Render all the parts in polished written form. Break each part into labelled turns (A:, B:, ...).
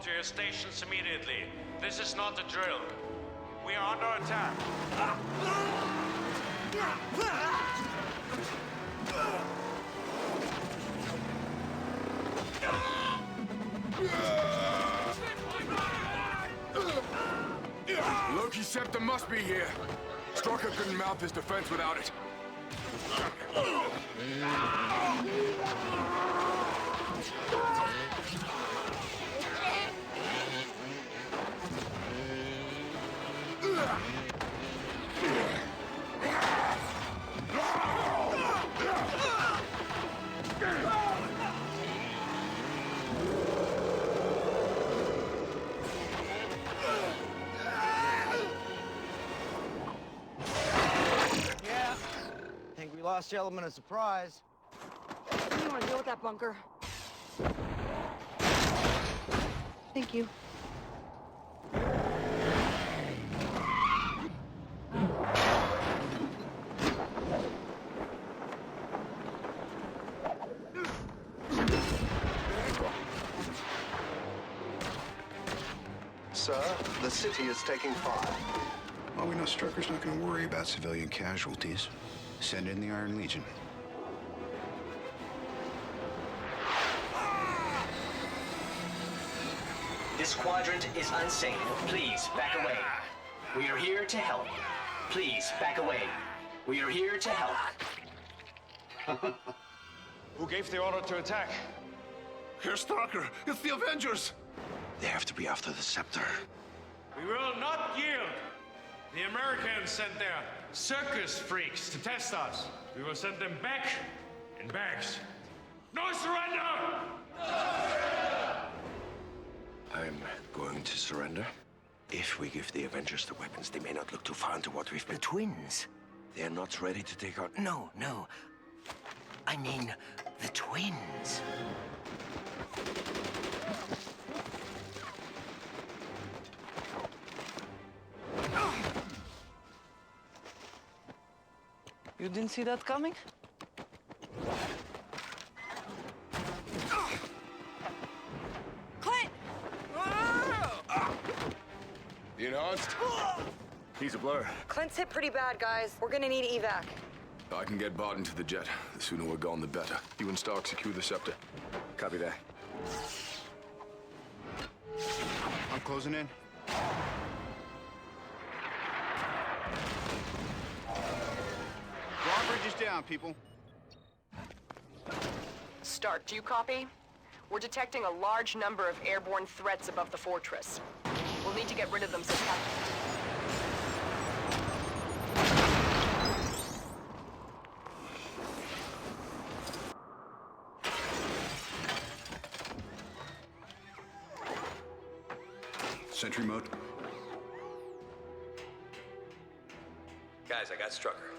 A: to your stations immediately. This is not a drill. We are under attack.
B: Loki's scepter must be here. Strucker couldn't mount his defense without it.
C: Lost your element of surprise.
D: You want to deal with that bunker? Thank you.
E: Sir, the city is taking fire.
F: Well, we know Strucker's not going to worry about civilian casualties. Send in the Iron Legion.
G: This quadrant is unsafe. Please, back away. We are here to help. Please, back away. We are here to help.
A: Who gave the order to attack?
H: Herr Strucker, it's the Avengers!
F: They have to be after the scepter.
A: We will not yield. The Americans sent their circus freaks to test us. We will send them back in bags. No surrender!
E: I'm going to surrender. If we give the Avengers the weapons, they may not look too far into what we've been. The twins. They're not ready to take out... No. I mean, the twins.
D: You didn't see that coming? Clint!
B: The enhanced? He's a blur.
D: Clint's hit pretty bad, guys. We're gonna need evac.
B: I can get Barton to the jet. The sooner we're gone, the better. You and Stark secure the scepter. Copy that.
F: I'm closing in. Drawbridge is down, people.
I: Stark, do you copy? We're detecting a large number of airborne threats above the fortress. We'll need to get rid of them so
F: Sentry mode.
J: Guys, I got Strucker.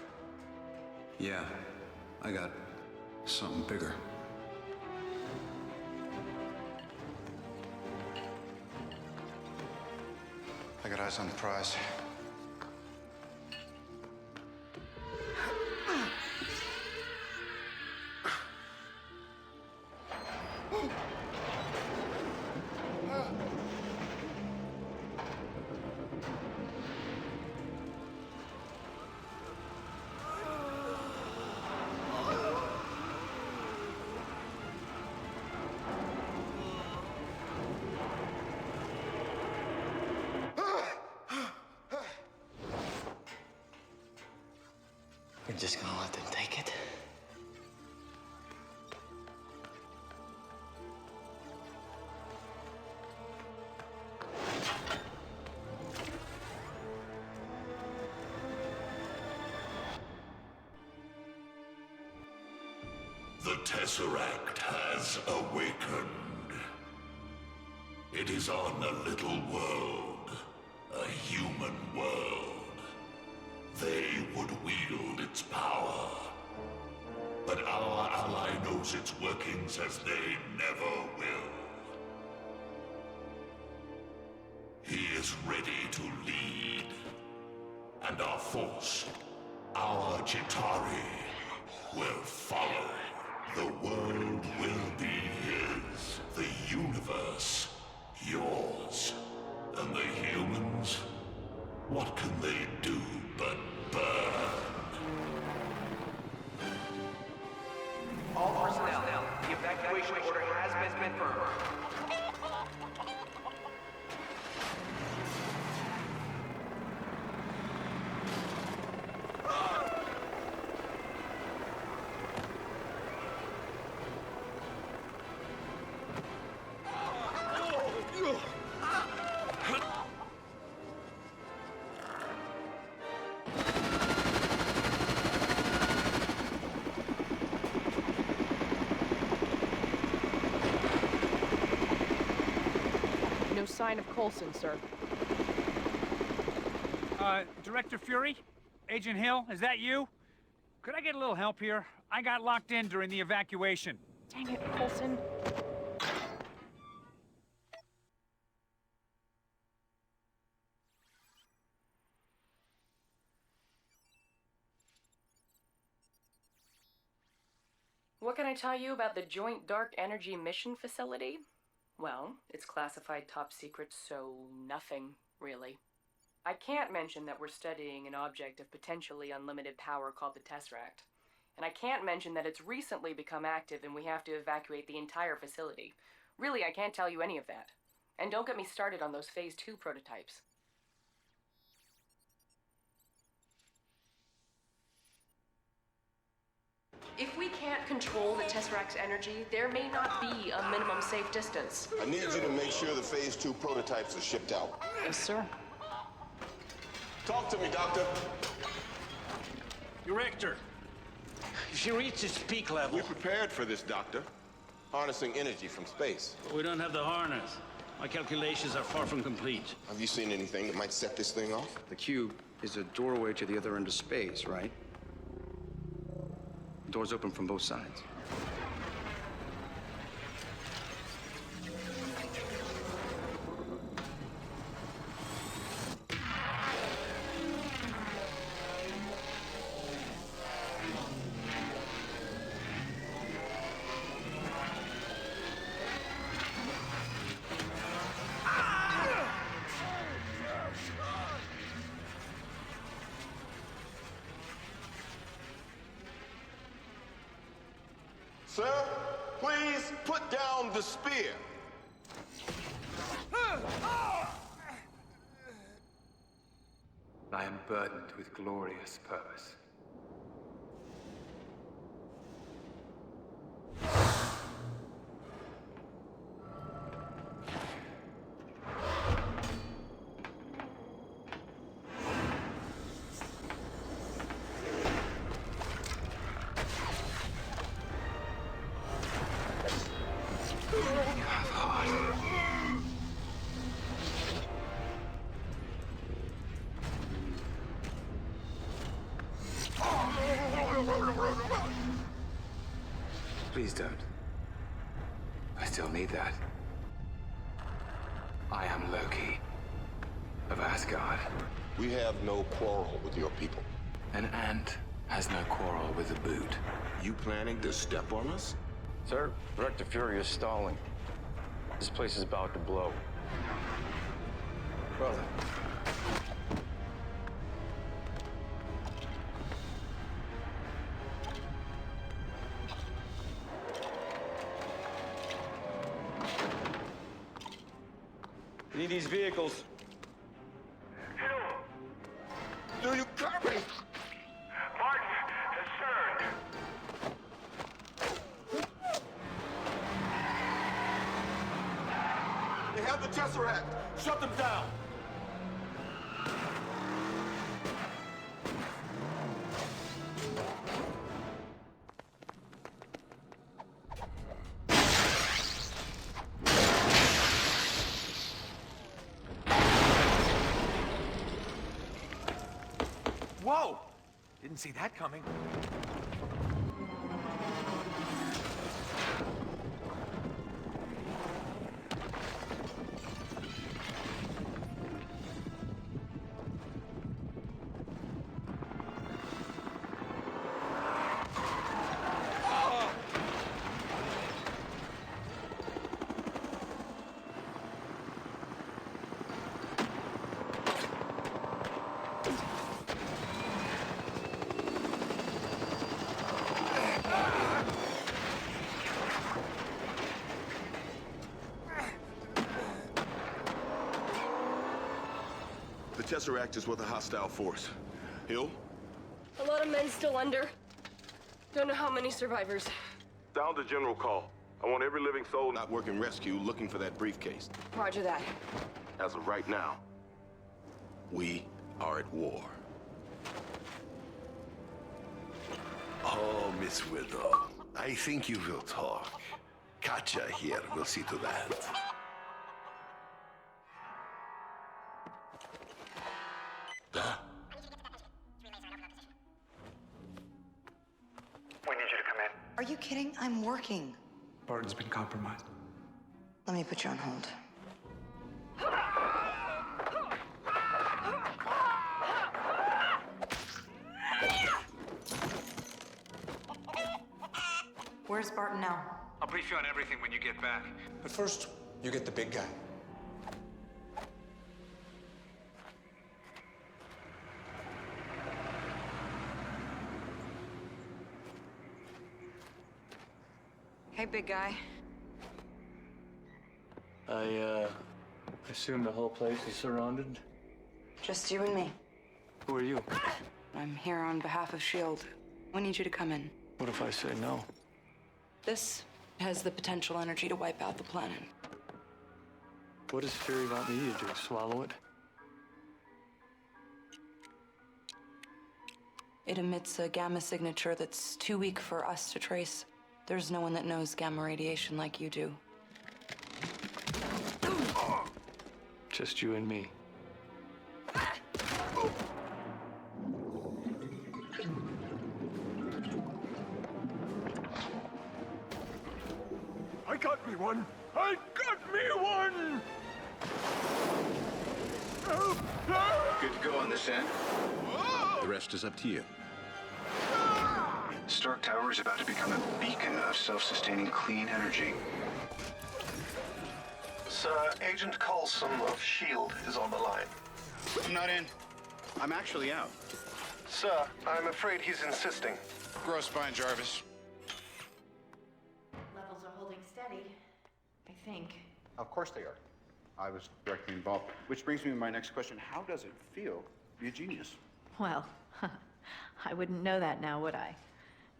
F: Yeah, I got something bigger. I got eyes on the prize.
G: We're just gonna let them take it?
H: The tesseract has awakened. It is on a little world, a human world. They would wield its power. But our ally knows its workings as they never will. He is ready to lead. And our force, our Chitauri, will follow. The world will be his. The universe yours. And the humans? What can they do but burn?
G: All personnel, the evacuation order has been confirmed.
I: No sign of Coulson, sir.
K: Director Fury? Agent Hill, is that you? Could I get a little help here? I got locked in during the evacuation.
I: Dang it, Coulson. What can I tell you about the Joint Dark Energy Mission Facility? Well, it's classified top secret, so nothing, really. I can't mention that we're studying an object of potentially unlimited power called the tesseract. And I can't mention that it's recently become active and we have to evacuate the entire facility. Really, I can't tell you any of that. And don't get me started on those Phase 2 prototypes. If we can't control the tesseract's energy, there may not be a minimum safe distance.
L: I need you to make sure the Phase 2 prototypes are shipped out.
I: Yes, sir.
L: Talk to me, Doctor.
A: Director, she reached its peak level.
L: We prepared for this, Doctor. Harnessing energy from space.
A: But we don't have the harness. My calculations are far from complete.
L: Have you seen anything that might set this thing off?
F: The cube is a doorway to the other end of space, right? Doors open from both sides.
L: Sir, please put down the spear.
M: I am burdened with glorious purpose. Please don't. I still need that. I am Loki of Asgard.
L: We have no quarrel with your people.
M: An ant has no quarrel with a boot.
L: You planning to step on us?
N: Sir, Director Fury is stalling. This place is about to blow.
M: Brother.
N: Need these vehicles.
L: Do you copy?
H: Martin discerned.
L: They have the Tesseract. Shut them down.
K: Whoa! Didn't see that coming.
B: tesseract is with a hostile force. Hill?
I: A lot of men still under. Don't know how many survivors.
B: Sound the general call. I want every living soul not working rescue looking for that briefcase.
I: Roger that.
B: As of right now, we are at war.
O: Oh, Miss Widow, I think you will talk. Katja here will see to that. Huh?
P: We need you to come in.
D: Are you kidding? I'm working.
P: Barton's been compromised.
D: Let me put you on hold. Where's Barton now?
K: I'll brief you on everything when you get back.
P: But first, you get the big guy.
D: Hey, big guy.
N: I assume the whole place is surrounded?
D: Just you and me.
N: Who are you?
D: I'm here on behalf of S.H.I.E.L.D. We need you to come in.
N: What if I say no?
D: This has the potential energy to wipe out the planet.
N: What does Fury want me to do? Swallow it?
D: It emits a gamma signature that's too weak for us to trace. There's no one that knows gamma radiation like you do.
N: Just you and me.
B: I got me one! I got me one!
F: Good to go on this end.
L: The rest is up to you.
F: Stark Tower is about to become a beacon of self-sustaining clean energy.
P: Sir, Agent Coulson of S.H.I.E.L.D. is on the line.
F: I'm not in. I'm actually out.
P: Sir, I'm afraid he's insisting.
F: Gross spine, Jarvis.
Q: Levels are holding steady, I think.
F: Of course they are. I was directly involved. Which brings me to my next question. How does it feel to be a genius?
Q: Well, I wouldn't know that now, would I?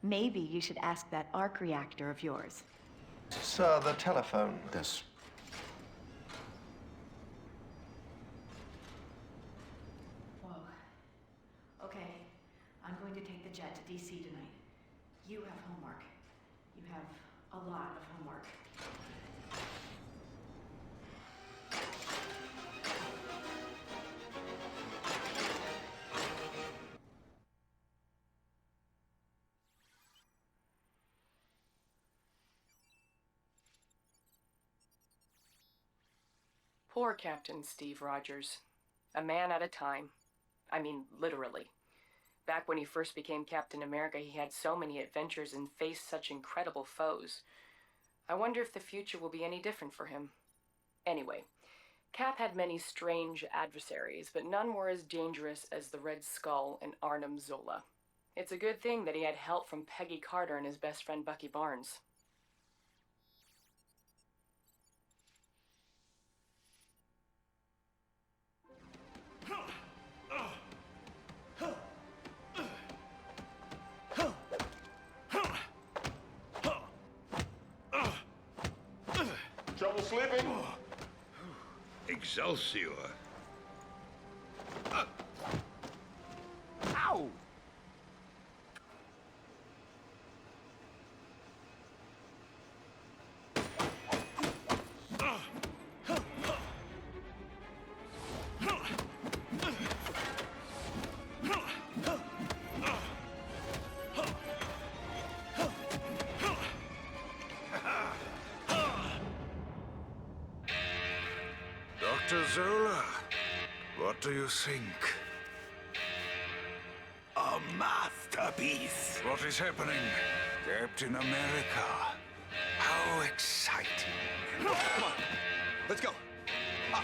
Q: Maybe you should ask that arc reactor of yours.
P: Sir, the telephone.
F: This.
Q: Whoa. Okay, I'm going to take the jet to DC tonight. You have homework. You have a lot of homework.
I: Poor Captain Steve Rogers. A man at a time. I mean, literally. Back when he first became Captain America, he had so many adventures and faced such incredible foes. I wonder if the future will be any different for him. Anyway, Cap had many strange adversaries, but none were as dangerous as the Red Skull and Arnim Zola. It's a good thing that he had help from Peggy Carter and his best friend Bucky Barnes.
B: Trouble sleeping?
H: Excelsior.
B: Ow!
H: Dr. Zola, what do you think? A masterpiece. What is happening? Captain America. How exciting.
F: Come on, let's go. Up.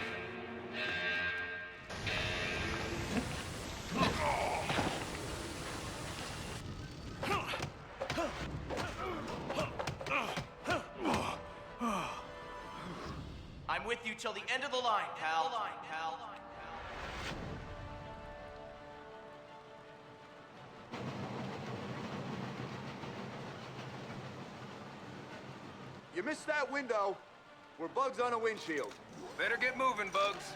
G: I'm with you till the end of the line, pal.
B: You missed that window. We're bugs on a windshield.
M: Better get moving, Bugs.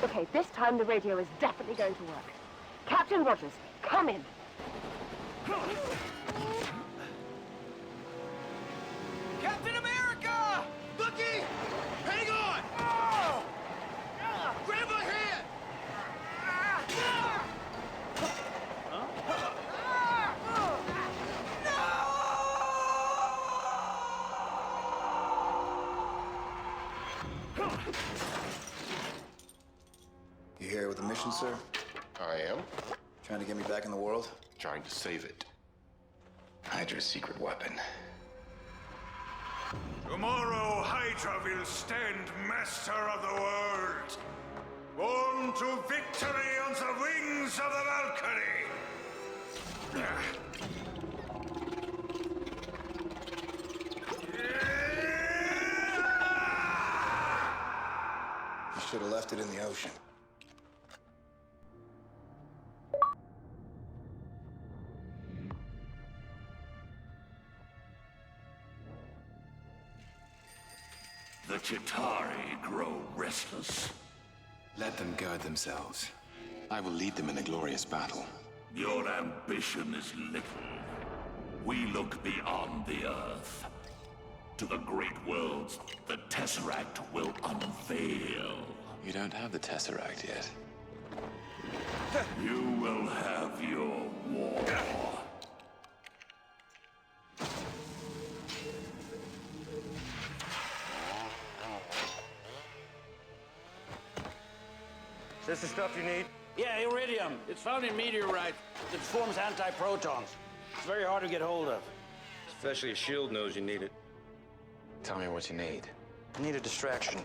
R: Okay, this time the radio is definitely going to work. Captain Rogers, come in.
K: Captain America! Looky! Hang on! Oh! Grab my hand!
S: You here with a mission, sir?
L: I am.
S: Trying to get me back in the world?
L: Trying to save it.
S: Hydra's secret weapon.
H: Tomorrow, Hydra will stand master of the world. Born to victory on the wings of the Valkyrie.
S: You should have left it in the ocean.
H: The Chitauri grow restless.
M: Let them guard themselves. I will lead them in a glorious battle.
H: Your ambition is little. We look beyond the Earth. To the great worlds the tesseract will unveil.
M: You don't have the tesseract yet.
H: You will have your war.
C: Is this the stuff you need?
T: Yeah, iridium. It's found in meteorites. It forms antiprotons. It's very hard to get hold of.
N: Especially a shield knows you need it.
M: Tell me what you need.
C: I need a distraction.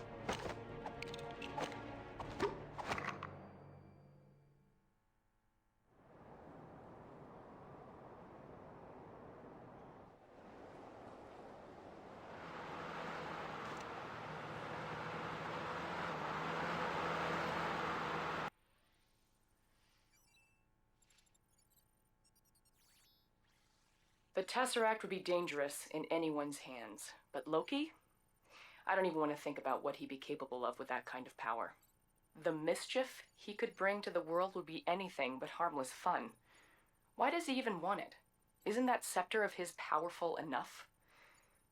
I: The tesseract would be dangerous in anyone's hands, but Loki? I don't even want to think about what he'd be capable of with that kind of power. The mischief he could bring to the world would be anything but harmless fun. Why does he even want it? Isn't that scepter of his powerful enough?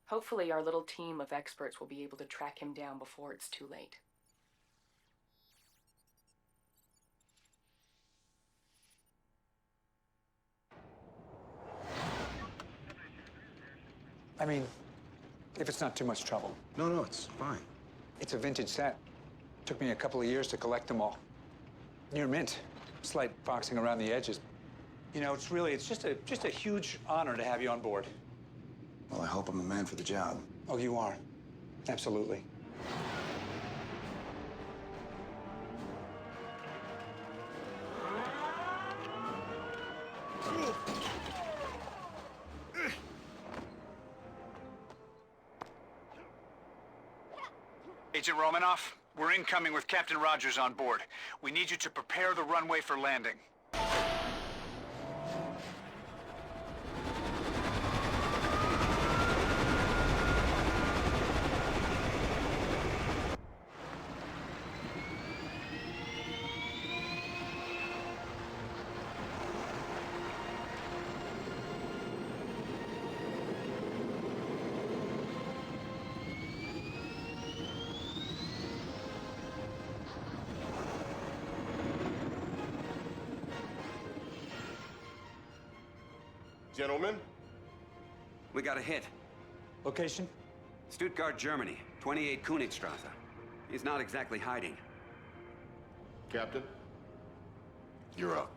I: Hopefully our little team of experts will be able to track him down before it's too late.
K: I mean, if it's not too much trouble.
S: No, it's fine.
K: It's a vintage set. Took me a couple of years to collect them all. Near mint. Slight boxing around the edges. You know, it's just a huge honor to have you on board.
S: Well, I hope I'm the man for the job.
K: Oh, you are. Absolutely. Agent Romanoff, we're incoming with Captain Rogers on board. We need you to prepare the runway for landing.
L: Gentlemen?
U: We got a hit.
K: Location?
U: Stuttgart, Germany. 28 Königstrasse. He's not exactly hiding.
L: Captain? You're up.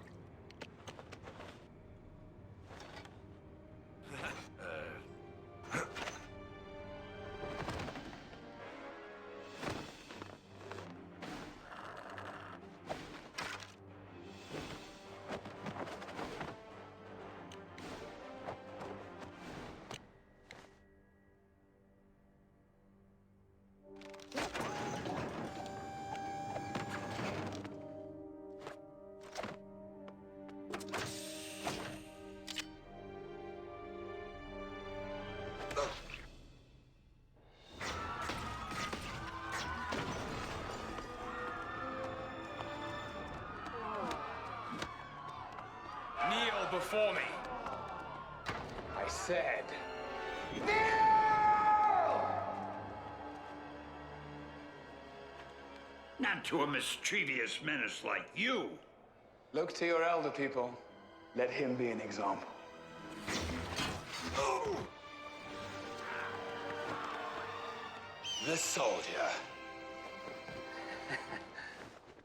A: before me.
K: I said...
E: Not to a mischievous menace like you.
K: Look to your elder, people. Let him be an example. The soldier.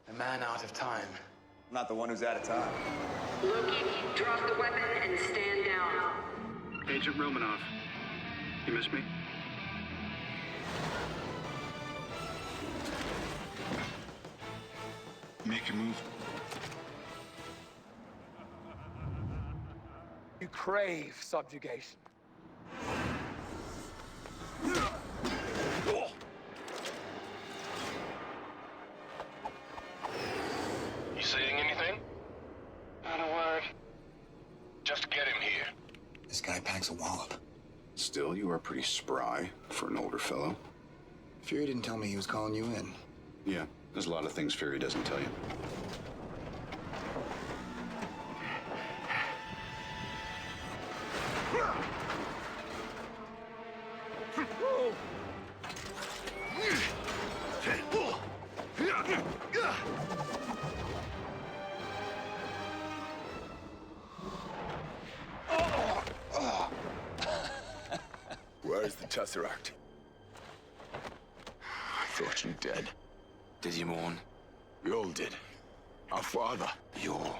K: The man out of time.
S: Not the one who's out of time.
R: Loki, drop the weapon and stand down.
V: Agent Romanoff, you miss me?
S: Make your move.
K: You crave subjugation.
L: You saying anything?
P: Not a word.
L: Just get him here.
S: This guy packs a wallop.
B: Still, you are pretty spry for an older fellow.
S: Fury didn't tell me he was calling you in.
B: Yeah, there's a lot of things Fury doesn't tell you. Where's the tesseract? I thought you dead.
M: Did you mourn?
B: We all did. Our father.
M: Your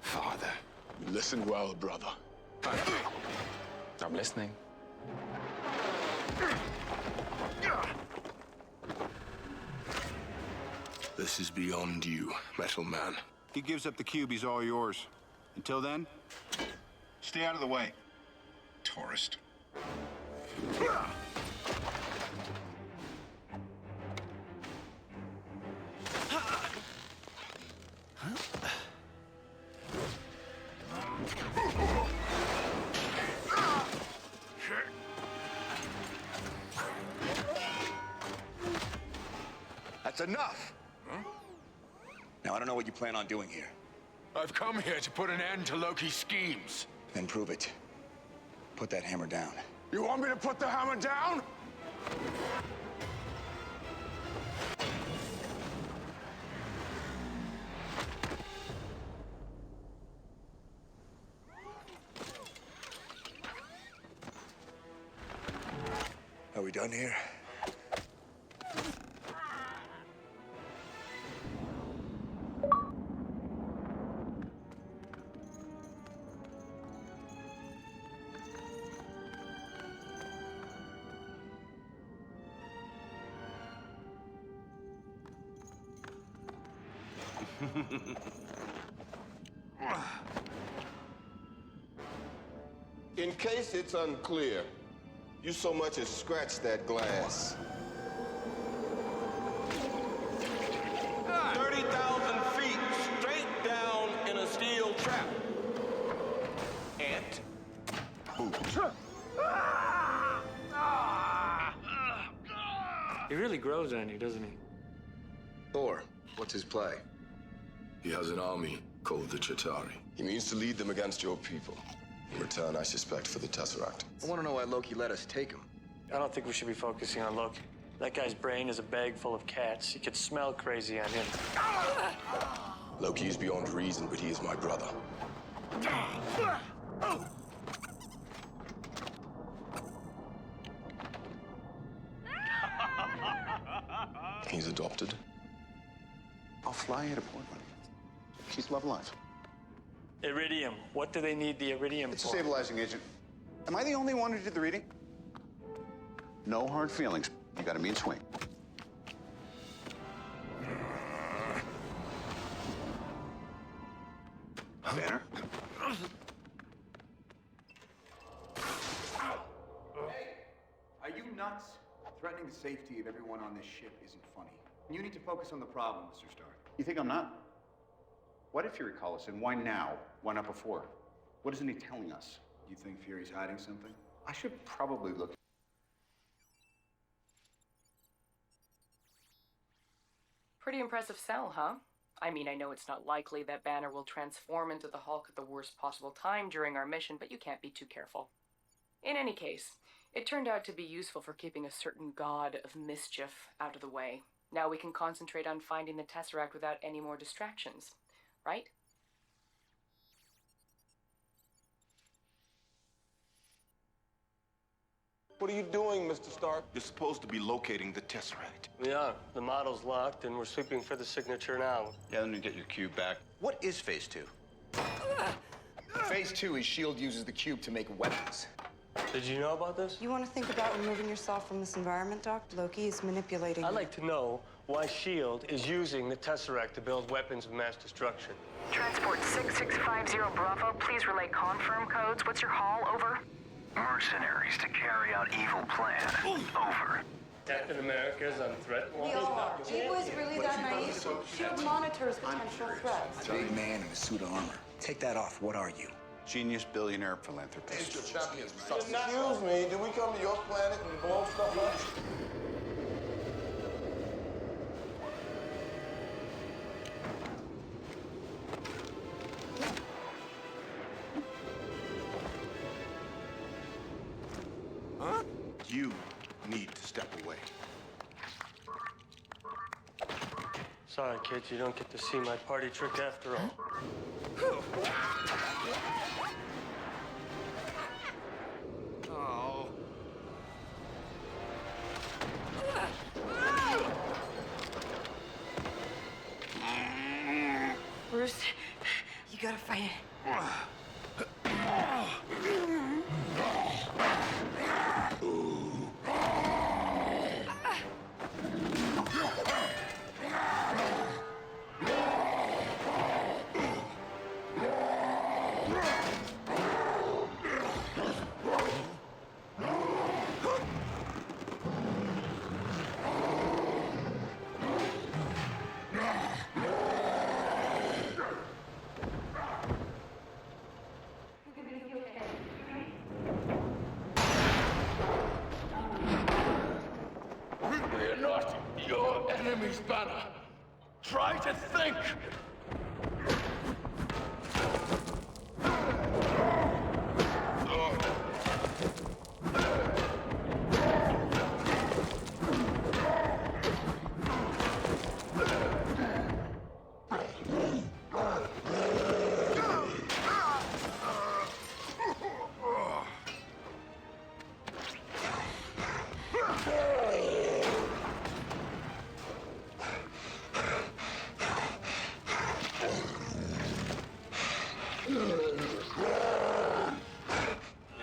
M: father.
B: Listen well, brother.
M: I'm listening.
B: This is beyond you, Metal Man.
F: He gives up the cube, he's all yours. Until then, stay out of the way. Tourist.
S: That's enough! Now, I don't know what you plan on doing here.
B: I've come here to put an end to Loki's schemes.
S: Then prove it. Put that hammer down.
B: You want me to put the hammer down?
S: Are we done here?
L: In case it's unclear, you so much as scratch that glass.
H: 30,000 feet straight down in a steel trap. Ant.
W: He really grows on you, doesn't he?
S: Thor, what's his play?
B: He has an army called the Chitauri.
L: He means to lead them against your people. In return, I suspect for the Tesseract.
S: I want to know why Loki let us take him.
W: I don't think we should be focusing on Loki. That guy's brain is a bag full of cats. You could smell crazy on him.
L: Loki is beyond reason, but he is my brother. He's adopted.
F: I'll fly her to Portland. She's love alive.
W: Iridium. What do they need the iridium
F: It's a
W: for?
F: stabilizing agent. Am I the only one who did the reading? No hard feelings. You got a mean swing. Banner? Are you nuts? Threatening the safety of everyone on this ship isn't funny. You need to focus on the problem, Mr. Stark. You think I'm not? What if Fury called us, and why now? Why not before? What isn't he telling us? You think Fury's hiding something? I should probably look.
I: Pretty impressive cell, huh? I mean, I know it's not likely that Banner will transform into the Hulk at the worst possible time during our mission, but you can't be too careful. In any case, it turned out to be useful for keeping a certain god of mischief out of the way. Now we can concentrate on finding the tesseract without any more distractions, right?
L: What are you doing, Mr. Stark? You're supposed to be locating the tesseract.
W: We are. The model's locked, and we're sweeping for the signature now.
F: Yeah, let me get your cube back. What is Phase 2? Phase 2 is S.H.I.E.L.D. uses the cube to make weapons.
W: Did you know about this?
D: You want to think about removing yourself from this environment, Doc? Loki is manipulating
W: I'd
D: you.
W: like to know why S.H.I.E.L.D. is using the tesseract to build weapons of mass destruction.
J: Transport 6650 Bravo, please relay confirm codes. What's your haul? Over.
P: Mercenaries to carry out evil plan. Over.
W: Captain America's on threat
D: We
W: list.
D: all are. He was really that naive. S.H.I.E.L.D. monitors potential threats.
O: Big man in a suit of armor. Take that off. What are you?
F: Genius, billionaire, philanthropist.
L: Excuse me, did we come to your planet and blow stuff up? Huh? You need to step away.
W: Sorry, kids, you don't get to see my party trick after all.
A: Oh.
D: Bruce, you gotta fight it.
A: We're not your enemies, Banner. Try to think.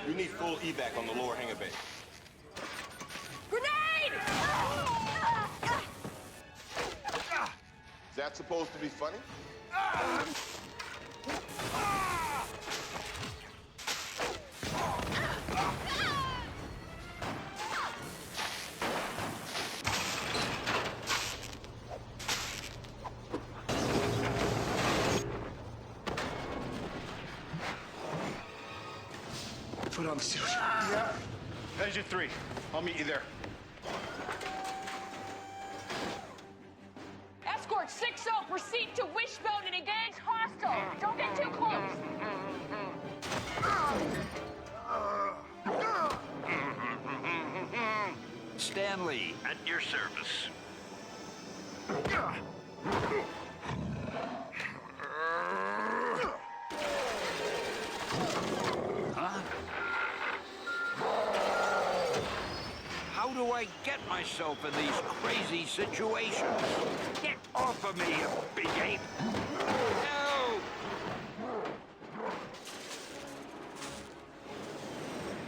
L: We need full evac on the lower hangar bay.
R: Grenade!
L: Is that supposed to be funny?
F: Put on the suit. Yeah. Avenger 3. I'll meet you there.
R: Escort 6-0, proceed to Wishbone and engage hostile. Don't get too close.
E: Stanley, at your service. Huh? How do I get myself in these crazy situations? Get off of me, you big ape! No!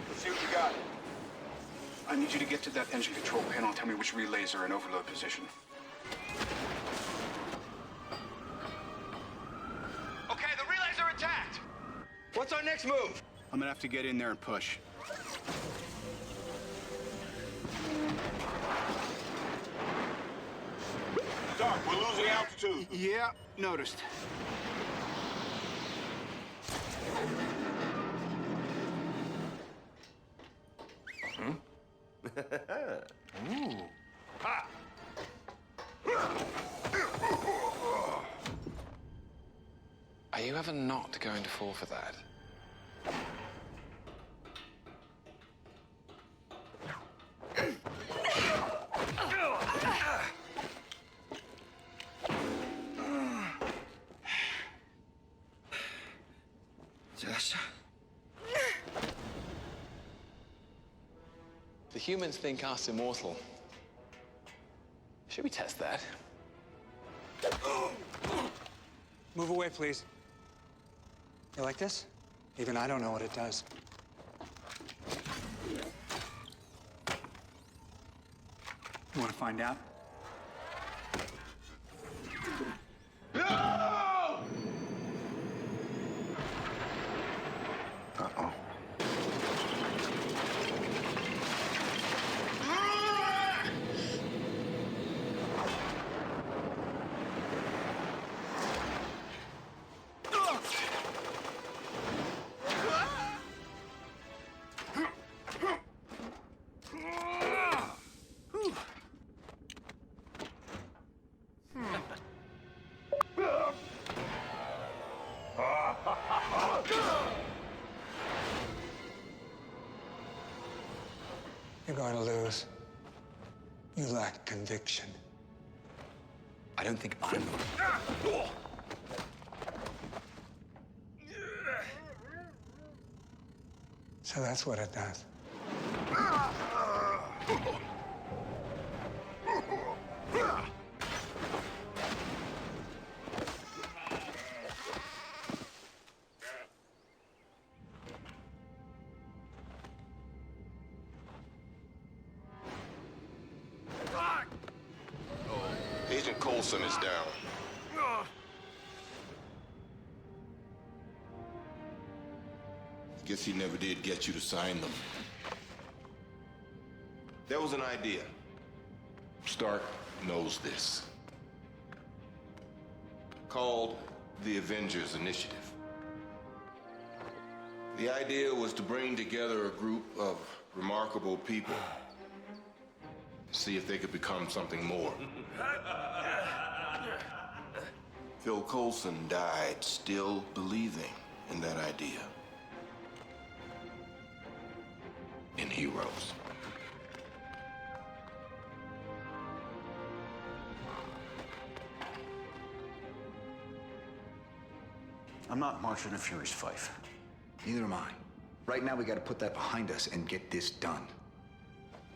F: Let's see what you got. I need you to get to that engine control panel and tell me which relays are in overload position.
S: Okay, the relays are attacked. What's our next move?
F: I'm gonna have to get in there and push.
L: Stark, we're losing altitude.
F: Yeah, noticed.
A: Ooh. Ha!
M: you ever not going to fall for that? The humans think us immortal. Should we test that?
K: Move away, please. You like this? Even I don't know what it does. You want to find out?
F: Uh-oh.
K: You're going to lose. You lack conviction.
O: I don't think I'm the
K: So that's what it does.
L: Agent Coulson is down. Guess he never did get you to sign them. There was an idea. Stark knows this. Called the Avengers Initiative. The idea was to bring together a group of remarkable people. See if they could become something more. Phil Coulson died still believing in that idea. In heroes.
F: I'm not marching to Fury's Fife. Neither am I. Right now, we gotta put that behind us and get this done.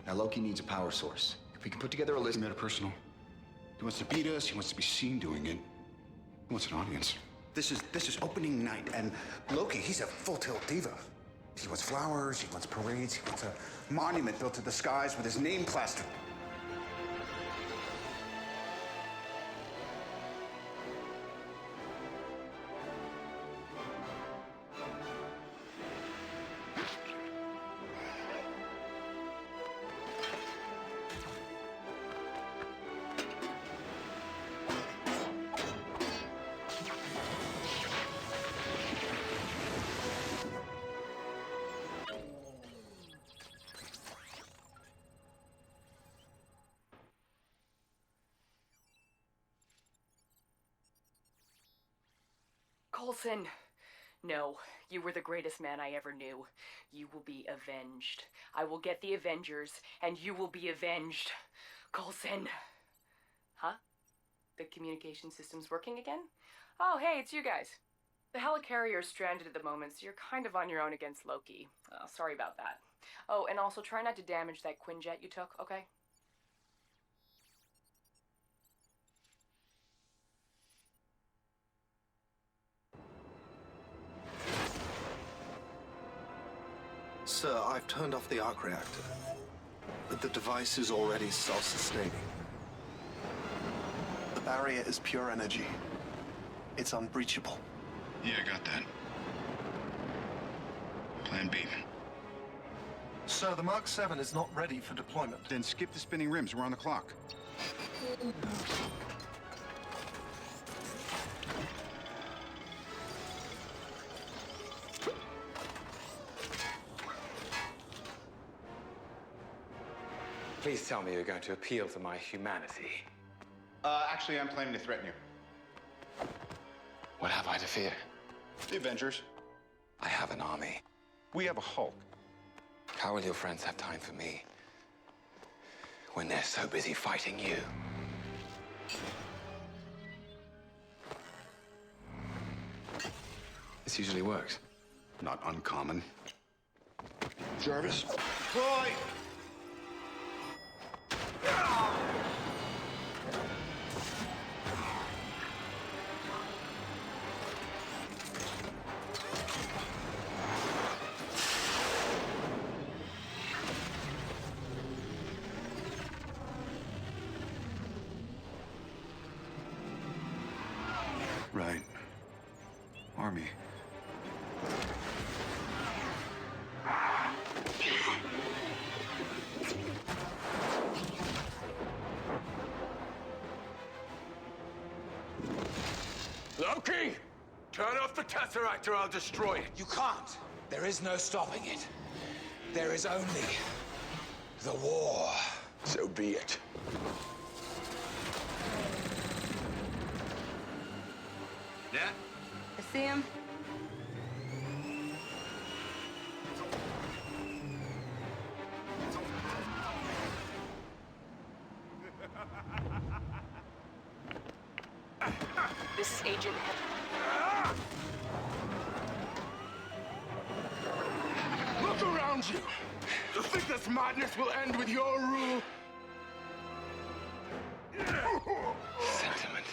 F: Now, Loki needs a power source. If we can put together a list... Metapersonal. He wants to beat us, he wants to be seen doing it. He wants an audience. This is opening night, and Loki, he's a full-tilt diva. He wants flowers, he wants parades, he wants a monument built to the skies with his name plastered.
I: Coulson, no, you were the greatest man I ever knew. You will be avenged. I will get the Avengers, and you will be avenged. Coulson. Huh? The communication system's working again? Oh, hey, it's you guys. The Helicarrier is stranded at the moment, so you're kind of on your own against Loki. Sorry about that. Oh, and also try not to damage that Quinjet you took, okay?
P: Sir, I've turned off the arc reactor, but the device is already self-sustaining. The barrier is pure energy. It's unbreachable.
G: Yeah, I got that. Plan B.
P: Sir, the Mark 7 is not ready for deployment.
F: Then skip the spinning rims. We're on the clock.
K: Please tell me you're going to appeal to my humanity.
F: Actually, I'm planning to threaten you.
M: What have I to fear?
U: The Avengers.
M: I have an army.
U: We have a Hulk.
M: How will your friends have time for me when they're so busy fighting you?
B: This usually works.
F: Not uncommon.
B: Jarvis?
F: Boy! Right. Army.
L: Loki! Turn off the tesseract or I'll destroy it.
M: You can't. There is no stopping it. There is only the war.
B: So be it.
F: Yeah?
D: I see him.
J: This is Agent
L: Look around you. You think this madness will end with your rule?
M: Sentiment.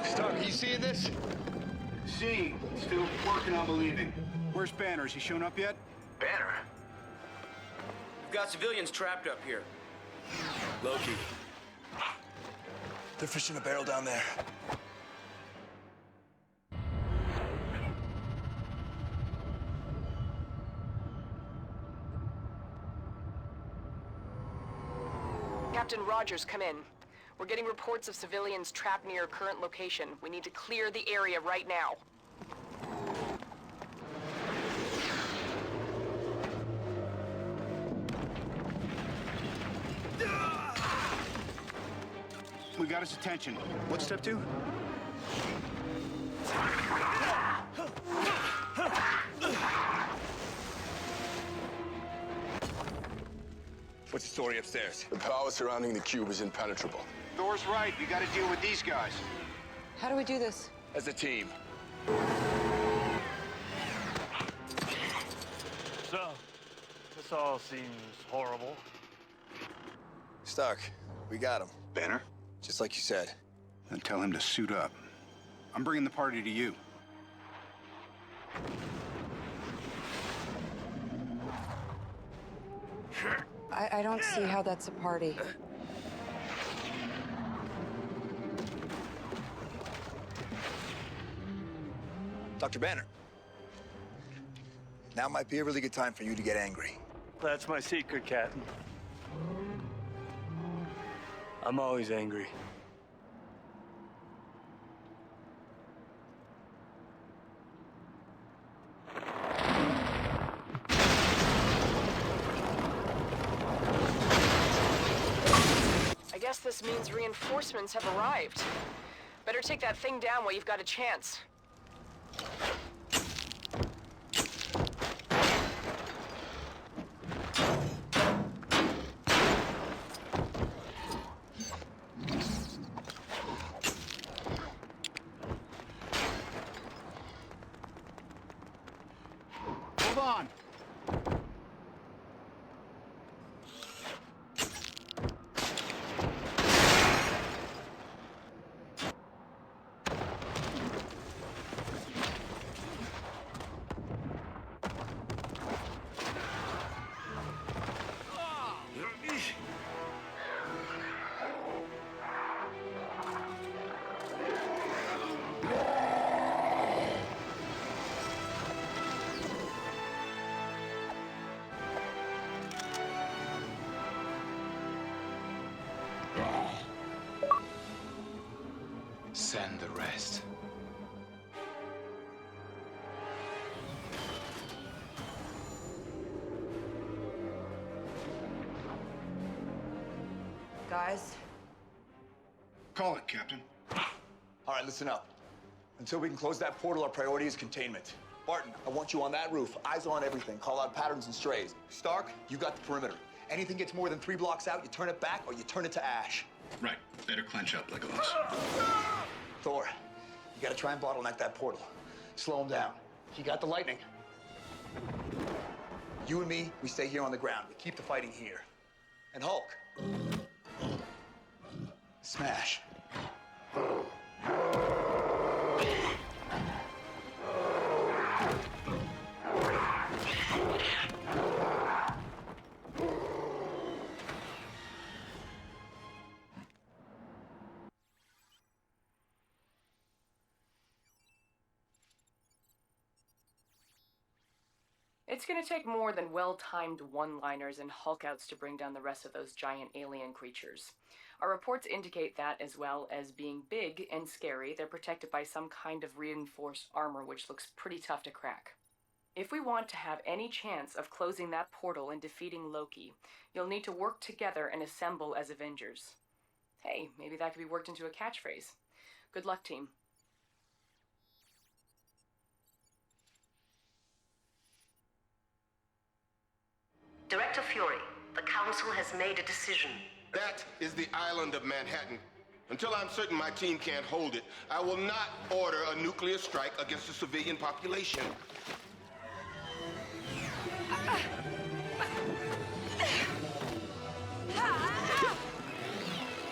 F: Stark, you seeing this? Seeing. Still working on believing. Where's Banner? Has he shown up yet?
C: Banner? We've got civilians trapped up here.
O: Loki. They're fishing a barrel down there.
J: Captain Rogers, come in. We're getting reports of civilians trapped near your current location. We need to clear the area right now.
F: We got his attention. What's step 2?
L: What's the story upstairs?
B: The power surrounding the cube is impenetrable.
F: Thor's right. We got to deal with these guys.
D: How do we do this?
L: As a team.
W: So, this all seems horrible.
O: Stark, we got him.
F: Banner?
O: Just like you said.
F: Then tell him to suit up. I'm bringing the party to you.
D: I don't see how that's a party.
O: Dr. Banner. Now might be a really good time for you to get angry.
W: That's my secret, Captain. I'm always angry.
J: I guess this means reinforcements have arrived. Better take that thing down while you've got a chance.
F: Hold on.
M: Send the rest.
D: Guys,
F: Call it, Captain.
O: All right, listen up. Until we can close that portal, our priority is containment. Barton, I want you on that roof, eyes on everything, call out patterns and strays. Stark, you got the perimeter. Anything gets more than 3 blocks out, you turn it back or you turn it to ash.
F: Right. Better clench up, Legolas.
O: Thor, you gotta try and bottleneck that portal. Slow him down. He got the lightning. You and me, we stay here on the ground. We keep the fighting here. And Hulk, smash.
I: It's gonna take more than well-timed one-liners and Hulk-outs to bring down the rest of those giant alien creatures. Our reports indicate that, as well as being big and scary, they're protected by some kind of reinforced armor which looks pretty tough to crack. If we want to have any chance of closing that portal and defeating Loki, you'll need to work together and assemble as Avengers. Hey, maybe that could be worked into a catchphrase. Good luck, team.
R: Director Fury, the Council has made a decision.
L: That is the island of Manhattan. Until I'm certain my team can't hold it, I will not order a nuclear strike against the civilian population.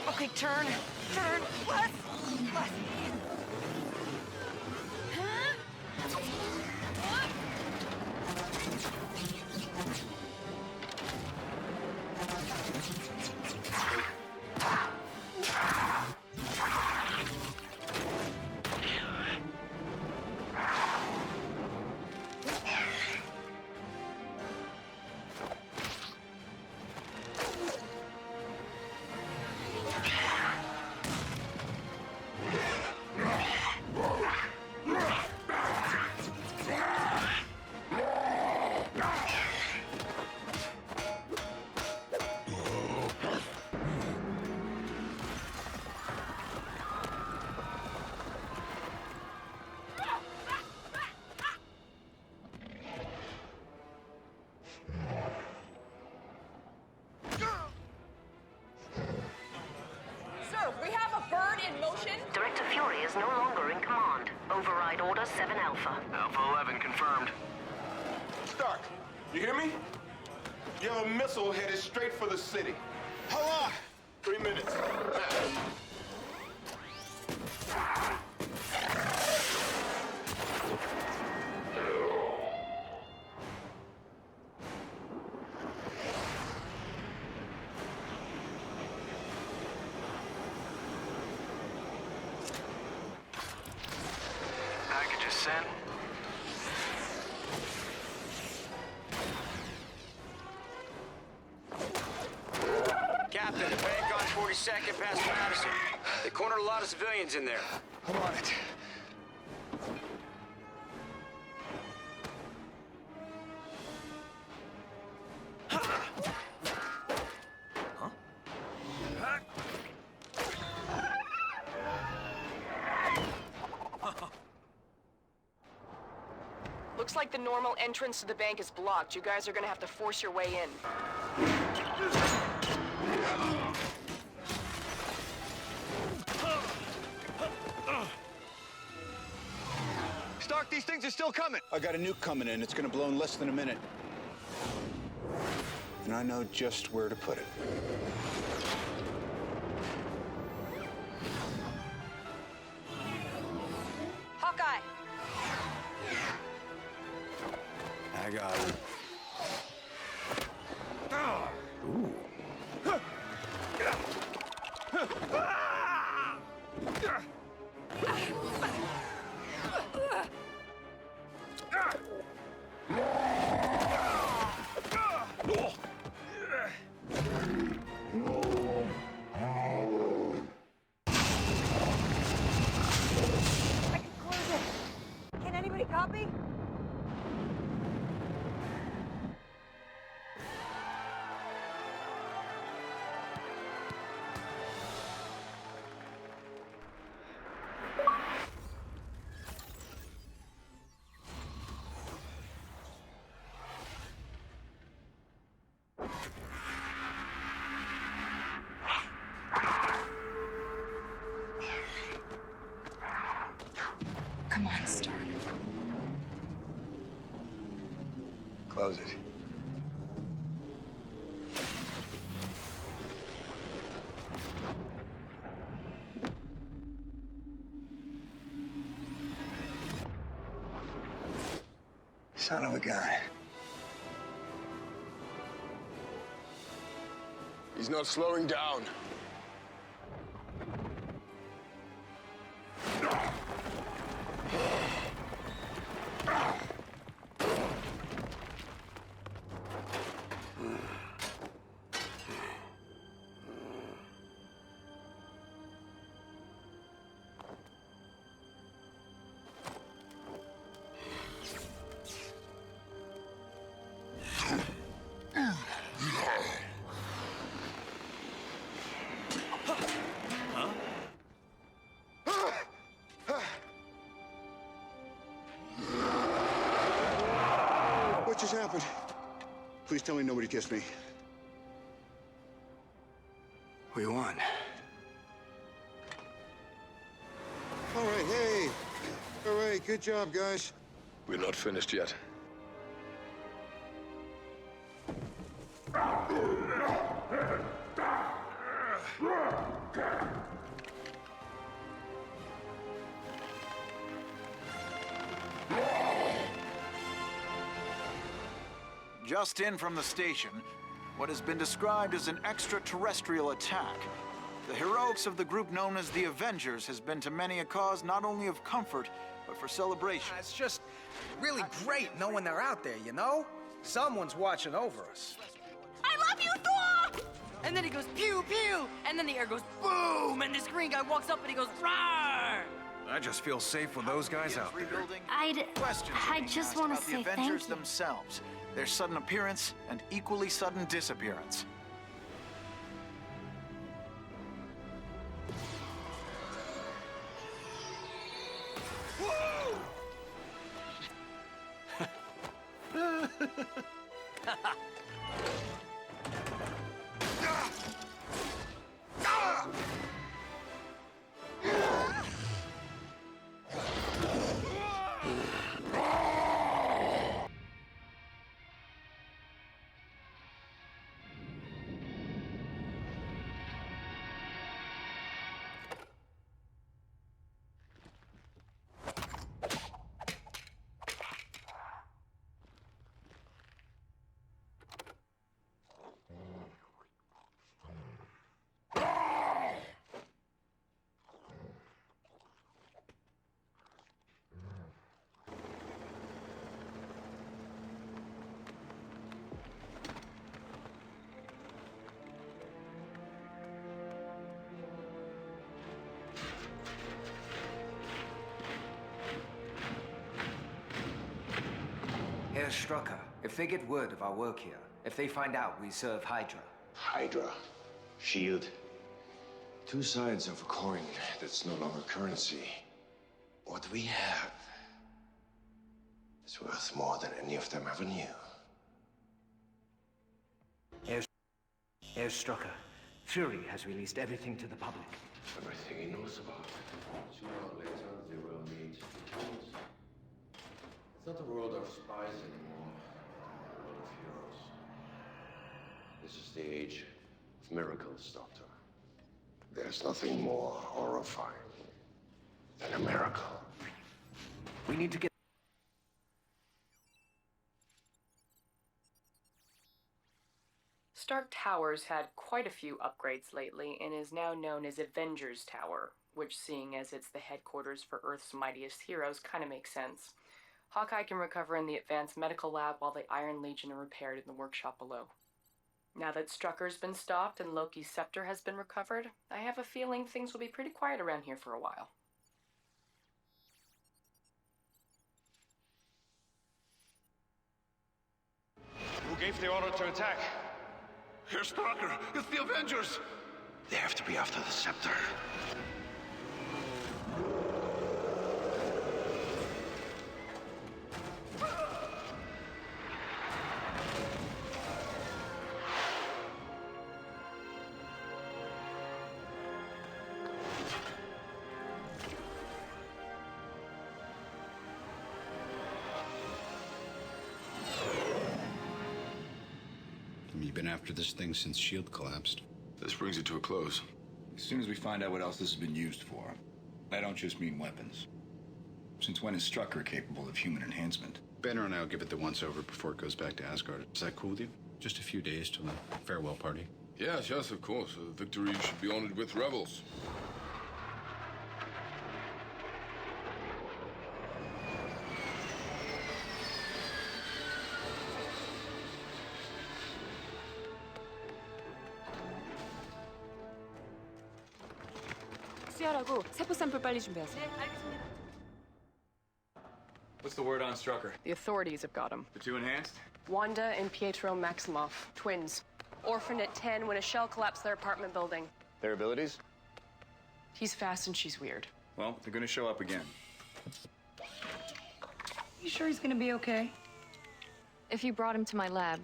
J: Okay, turn. Less.
R: Director Fury is no longer in command. Override Order 7 Alpha.
U: Alpha 11 confirmed.
L: Stark, you hear me? You have a missile headed straight for the city.
O: How long?
L: 3 minutes.
U: Package is sent.
C: Captain, the bank on 42nd past Madison. They cornered a lot of civilians in there.
O: I'm on it.
J: Looks like the normal entrance to the bank is blocked. You guys are gonna have to force your way in.
O: Stark, these things are still coming.
F: I got a nuke coming in. It's gonna blow in less than a minute. And I know just where to put it.
J: Hawkeye!
F: I got it. Ooh.
R: You copy?
D: Come on, Stark.
O: Close it. Son of a gun.
B: He's not slowing down.
F: What just happened? Please tell me nobody kissed me.
O: We won.
F: All right, hey. All right, good job, guys.
B: We're not finished yet.
G: Just in from the station, what has been described as an extraterrestrial attack. The heroics of the group known as the Avengers has been to many a cause not only of comfort, but for celebration.
Q: It's just really great knowing they're out there, you know? Someone's watching over us.
T: I love you, Thor! And then he goes pew pew, and then the air goes boom, and this green guy walks up and he goes roar!
N: I just feel safe with those guys out there.
G: I
T: just want to
G: the
T: say
G: Avengers
T: thank you.
G: themselves, their sudden appearance and equally sudden disappearance.
X: Herr Strucker, if they get word of our work here, if they find out we serve Hydra.
Y: Hydra. Shield. Two sides of a coin that's no longer currency. What we have is worth more than any of them ever knew.
X: Herr Strucker, Fury has released everything to the public.
Y: Everything he knows about it. Sooner or later, they will need tools. It's not a world of spies anymore. It's a world of heroes. This is the age of miracles, Doctor. There's nothing more horrifying than a miracle.
X: We need to get...
I: Stark Tower's had quite a few upgrades lately and is now known as Avengers Tower, which, seeing as it's the headquarters for Earth's mightiest heroes, kind of makes sense. Hawkeye can recover in the advanced medical lab while the Iron Legion are repaired in the workshop below. Now that Strucker's been stopped and Loki's scepter has been recovered, I have a feeling things will be pretty quiet around here for a while.
A: Who gave the order to attack?
E: Herr Starker, it's the Avengers! They have to be after the scepter.
H: You've been after this thing since S.H.I.E.L.D. collapsed.
B: This brings it to a close.
F: As soon as we find out what else this has been used for, I don't just mean weapons. Since when is Strucker capable of human enhancement?
H: Banner and I will give it the once-over before it goes back to Asgard. Is that cool with you? Just a few days till the farewell party.
B: Yes, of course. Victory should be honored with revels.
J: 수혈하고 세포 샘플 빨리 준비하세요.
T: 네, 알겠습니다.
F: What's the word on Strucker?
J: The authorities have got him.
F: The two enhanced?
J: Wanda and Pietro Maximoff, twins. Orphaned at 10 when a shell collapsed their apartment building.
F: Their abilities?
J: He's fast and she's weird.
F: Well, they're gonna show up again.
T: You sure he's gonna be okay?
S: If you brought him to my lab,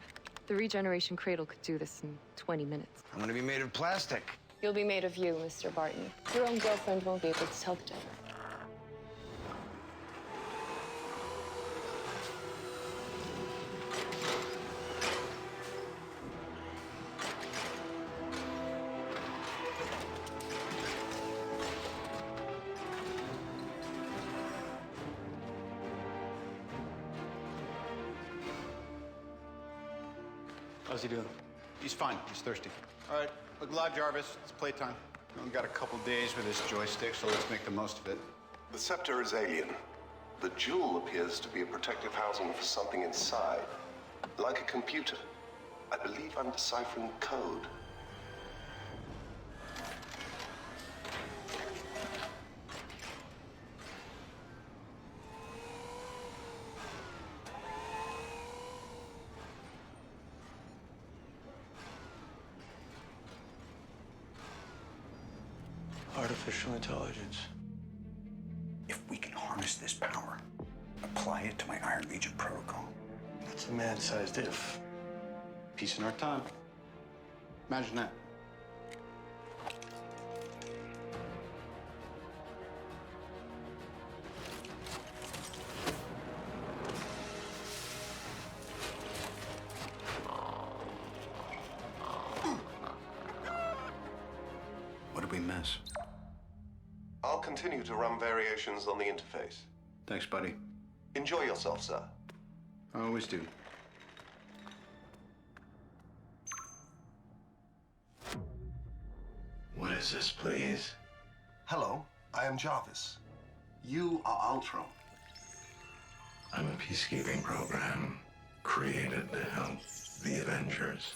S: the regeneration cradle could do this in 20 minutes.
Y: I'm gonna be made of plastic.
S: You'll be made of you, Mr. Barton. Your own girlfriend won't be able to tell the difference.
F: How's he doing? He's fine. He's thirsty. All right, look alive, Jarvis. It's playtime. We only got a couple days with this joystick, so let's make the most of it.
V: The scepter is alien. The jewel appears to be a protective housing for something inside. Like a computer. I believe I'm deciphering code.
O: Artificial intelligence.
F: If we can harness this power, apply it to my Iron Legion protocol.
O: That's a man-sized if.
F: Peace in our time. Imagine that.
H: What did we miss?
V: I'll continue to run variations on the interface.
F: Thanks, buddy.
V: Enjoy yourself, sir.
F: I always do.
Y: What is this, please?
V: Hello, I am Jarvis. You are Ultron.
Y: I'm a peacekeeping program created to help the Avengers.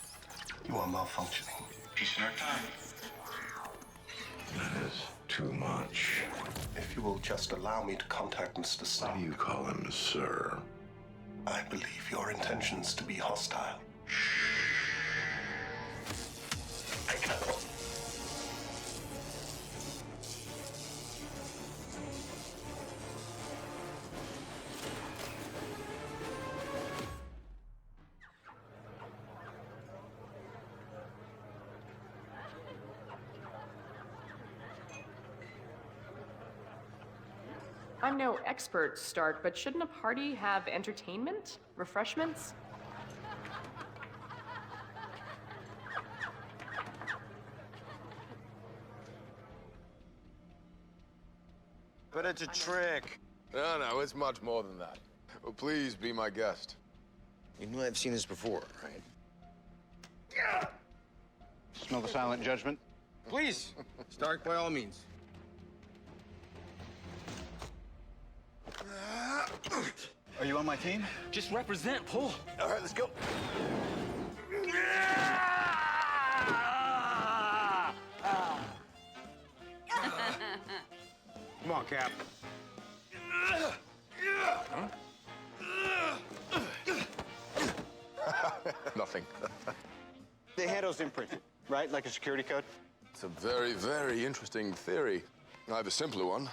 V: You are malfunctioning.
F: Peace in our time.
Y: That is too much.
V: If you will just allow me to contact Mr. Stark.
Y: You call him Sir.
V: I believe your intentions to be hostile. I cannot.
J: I'm no expert, Stark, but shouldn't a party have entertainment? Refreshments?
C: But it's a trick.
B: No, it's much more than that. Well, please be my guest.
C: You know I've seen this before, right?
F: Smell the silent judgment?
C: Please, Stark, by all means.
F: Are you on my team?
C: Just represent, pull.
F: All right, let's go.
C: Come on, Cap. Huh?
B: Nothing.
F: The handle's imprinted, right? Like a security code?
B: It's a very, very interesting theory. I have a simpler one.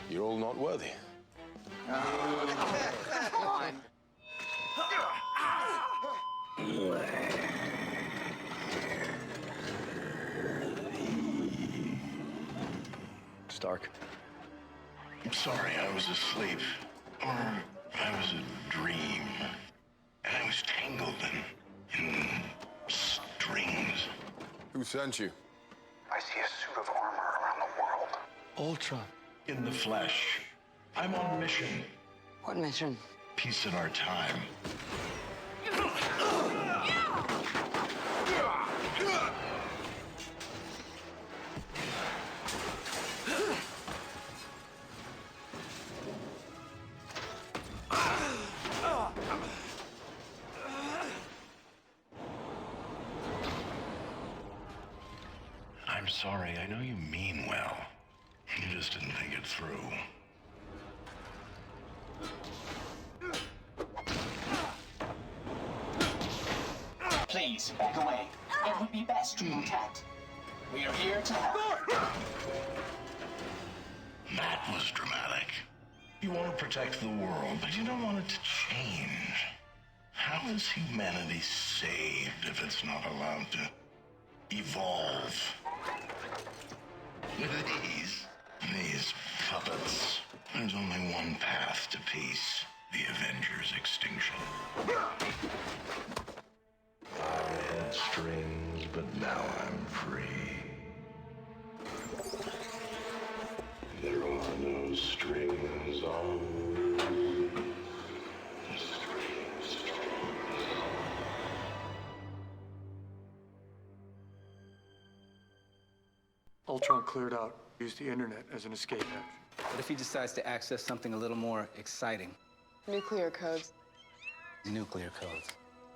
B: You're all not worthy.
T: Come on.
E: Stark. I'm sorry, I was asleep. Or I was a dream. And I was tangled in strings.
B: Who sent you?
E: I see a suit of armor around the world.
A: Ultron.
E: In the flesh. I'm on a mission.
T: What mission?
E: Peace in our time. I'm sorry, I know you mean well. You just didn't think it through.
K: Please, back away. It would be best to protect. We are here to help.
E: That was dramatic. You want to protect the world, but you don't want it to change. How is humanity saved if it's not allowed to evolve? These puppets. There's only one path to peace. The Avengers' extinction. I had strings, but now I'm free. There are no strings on
A: Ultron cleared out. Used the internet as an escape hatch.
Q: What if he decides to access something a little more exciting?
J: Nuclear codes.
Q: Nuclear codes.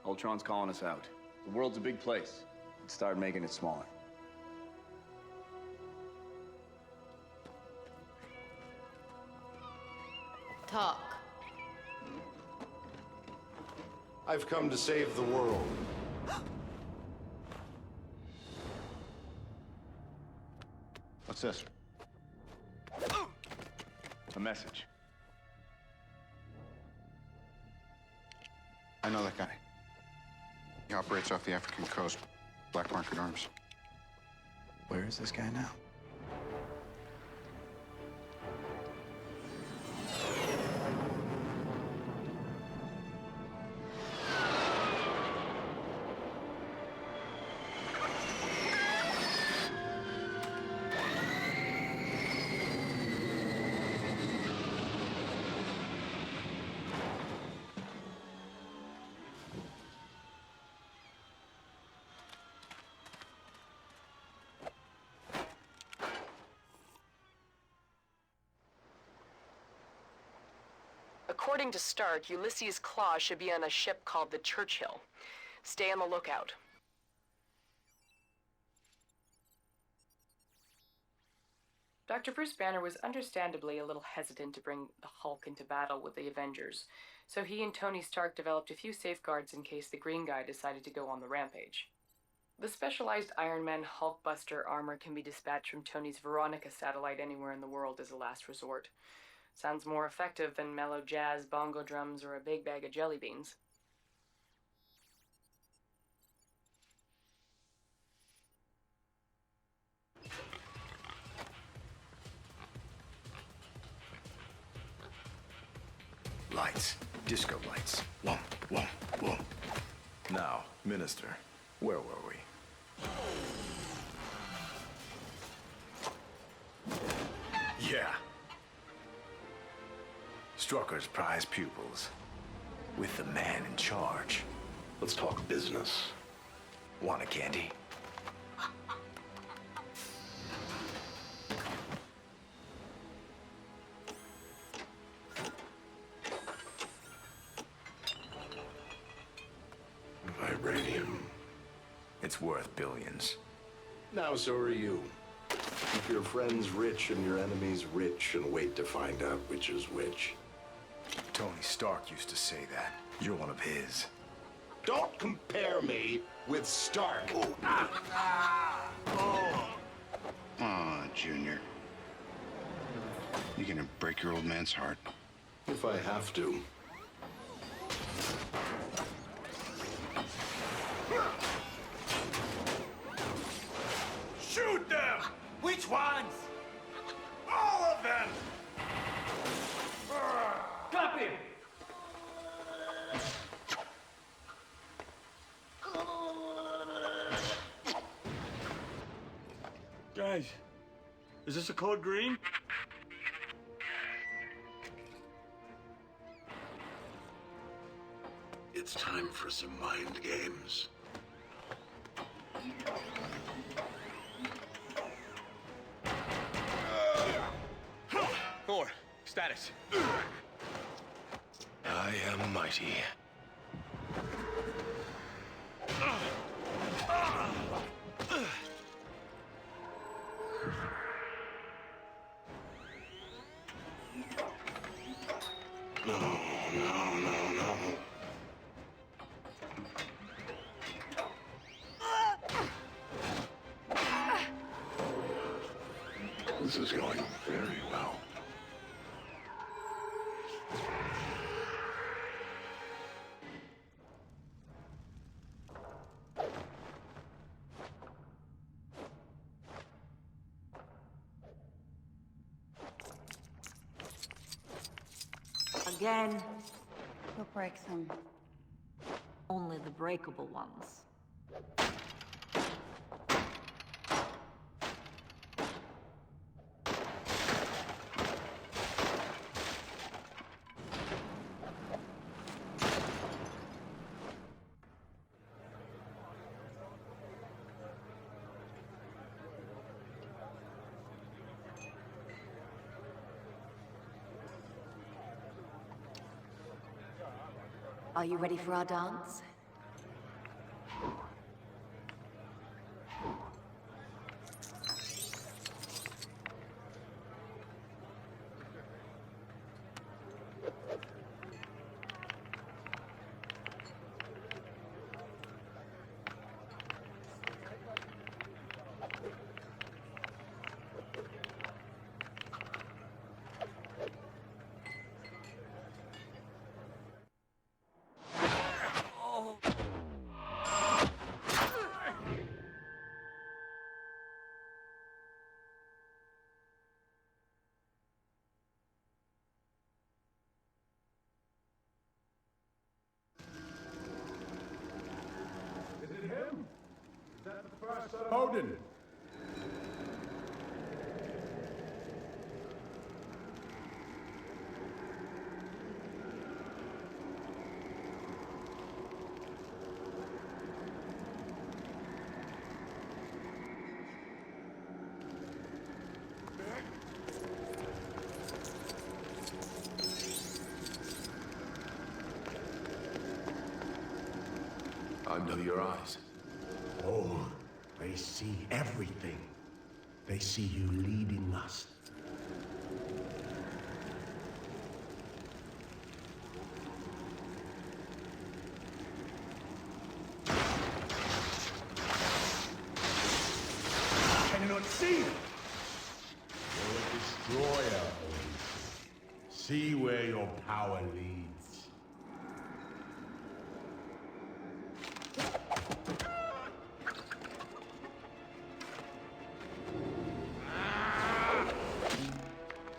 F: Ultron's calling us out. The world's a big place. Let's start making it smaller.
D: Talk.
L: I've come to save the world.
F: What's this? A message. I know that guy. He operates off the African coast. Black market arms. Where is this guy now?
J: According to Stark, Ulysses' Claw should be on a ship called the Churchill. Stay on the lookout.
I: Dr. Bruce Banner was understandably a little hesitant to bring the Hulk into battle with the Avengers, so he and Tony Stark developed a few safeguards in case the Green Guy decided to go on the rampage. The specialized Iron Man Hulkbuster armor can be dispatched from Tony's Veronica satellite anywhere in the world as a last resort. Sounds more effective than mellow jazz, bongo drums, or a big bag of jelly beans.
M: Lights. Disco lights. Whoa, whoa, whoa. Now, Minister, where were we? Yeah. Strucker's prize pupils. With the man in charge.
L: Let's talk business.
M: Want a candy?
L: Vibranium.
M: It's worth billions.
L: Now, so are you. Keep your friends rich and your enemies rich and wait to find out which is which.
M: Tony Stark used to say that. You're one of his.
L: Don't compare me with Stark.
H: Aw, Junior. You're gonna break your old man's heart.
M: If I have to.
C: Shoot them! Which ones? All of them! Copy!
A: Guys, is this a code green?
M: It's time for some mind games.
C: Thor, status.
M: I am mighty. No. This is going very well.
D: Again. Who breaks them? Only the breakable ones. Are you ready for our dance?
L: Odin.
M: Under your eyes.
L: Oh, they see everything. They see you leading us. Can you not see? You're a destroyer, Odin. See where your power leads.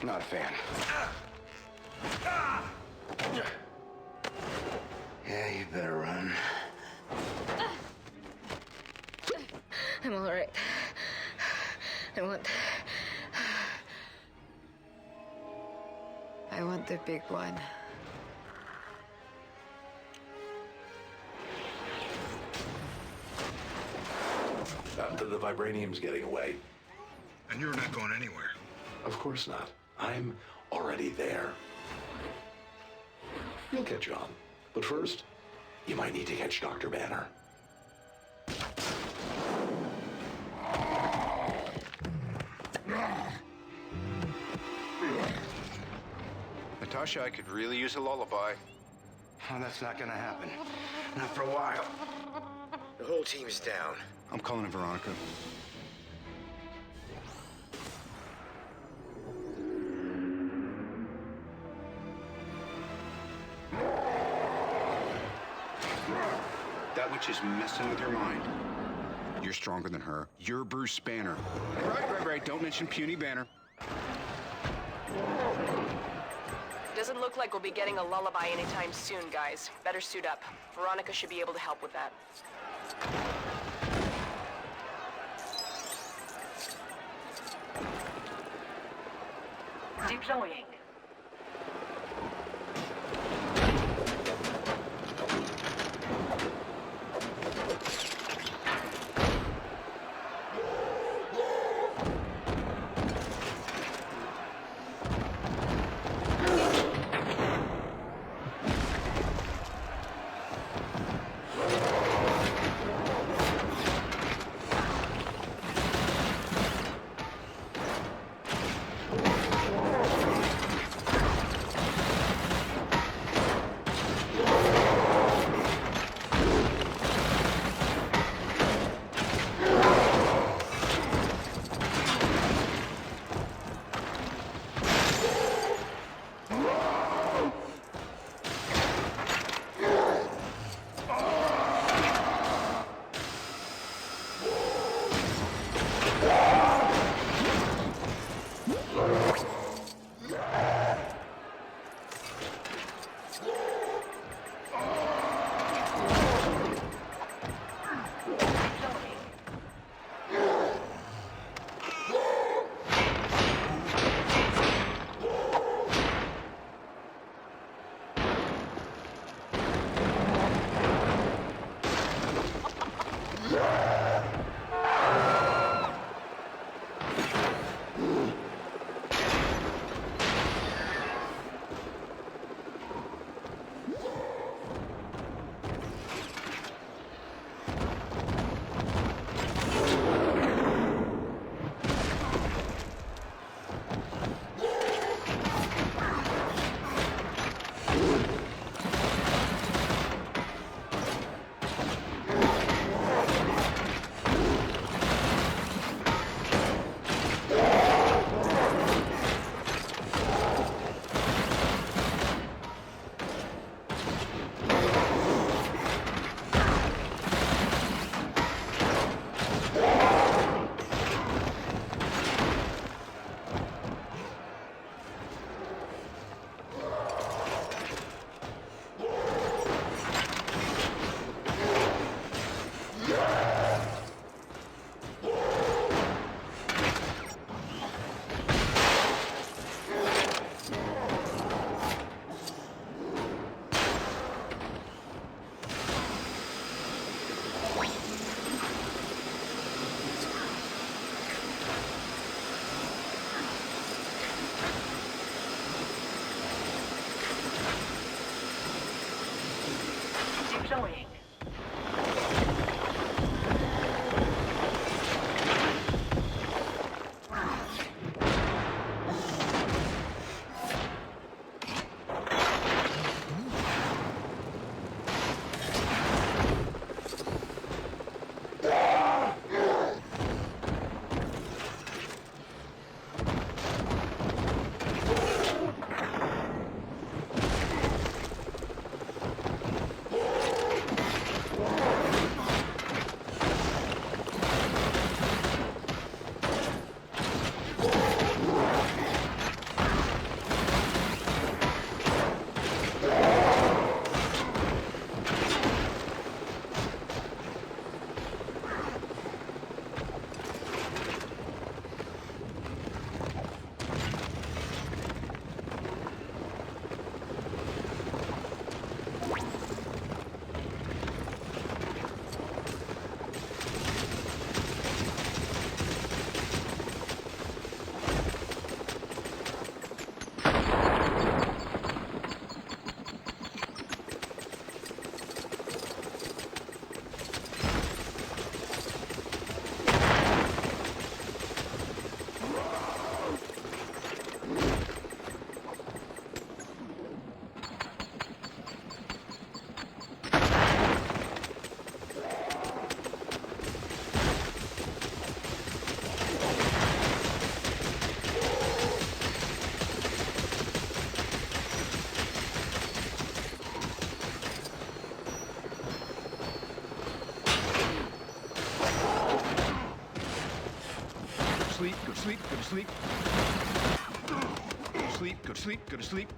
H: Not a fan. Yeah, you better run.
S: I'm all right. I want the big one.
M: The vibranium's getting away.
H: And you're not going anywhere.
M: Of course not. I'm already there. You'll catch on. But first, you might need to catch Dr. Banner.
H: Natasha, I could really use a lullaby.
N: Oh, that's not gonna happen. Not for a while.
P: The whole team's down.
H: I'm calling it Veronica. That witch is messing with your mind. You're stronger than her. You're Bruce Banner. Right. Don't mention puny Banner.
J: Doesn't look like we'll be getting a lullaby anytime soon, guys. Better suit up. Veronica should be able to help with that.
I: Deploying. Deploying.
H: sleep. Go to sleep, go to sleep, go to sleep.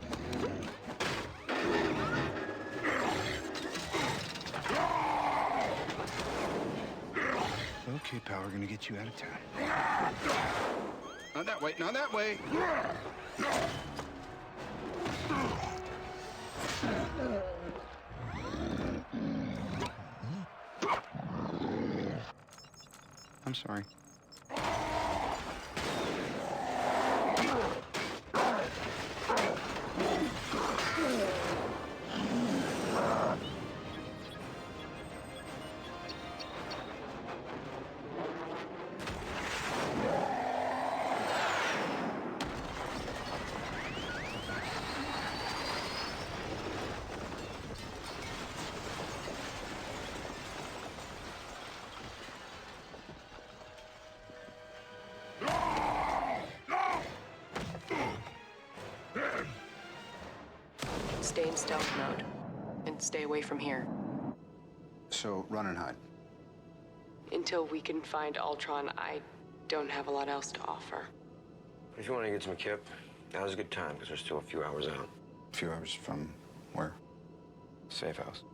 H: Okay, pal, we're gonna get you out of town. Not that way, not that way. I'm sorry.
J: Stay in stealth mode. And stay away from here.
H: So, run and hide.
J: Until we can find Ultron, I don't have a lot else to offer.
P: If you want to get some kip, now's a good time, because we're still a few hours out.
H: A few hours from where?
P: Safe house.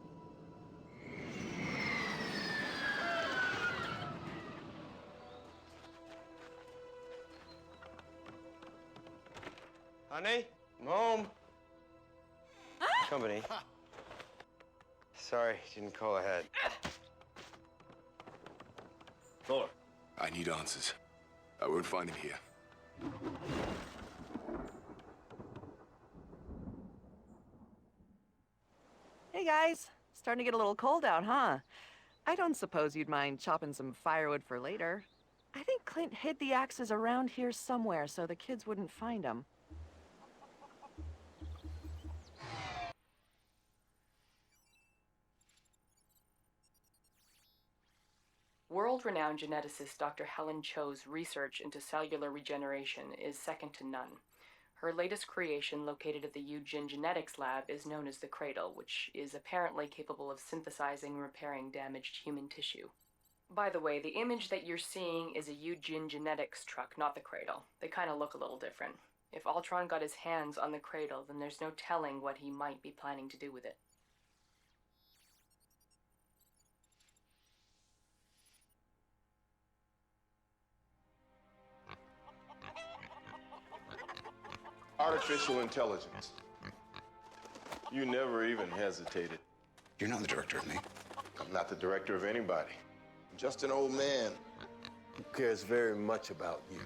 P: Honey, I'm home. Company. Sorry, didn't call ahead.
B: Thor. I need answers. I won't find him here.
G: Hey guys, starting to get a little cold out, huh? I don't suppose you'd mind chopping some firewood for later. I think Clint hid the axes around here somewhere so the kids wouldn't find them.
I: World-renowned geneticist Dr. Helen Cho's research into cellular regeneration is second to none. Her latest creation, located at the Eugene Genetics Lab, is known as the Cradle, which is apparently capable of synthesizing and repairing damaged human tissue. By the way, the image that you're seeing is a Eugene Genetics truck, not the Cradle. They kind of look a little different. If Ultron got his hands on the Cradle, then there's no telling what he might be planning to do with it.
L: Artificial intelligence. You never even hesitated.
H: You're not the director of me.
L: I'm not the director of anybody. I'm just an old man who cares very much about you.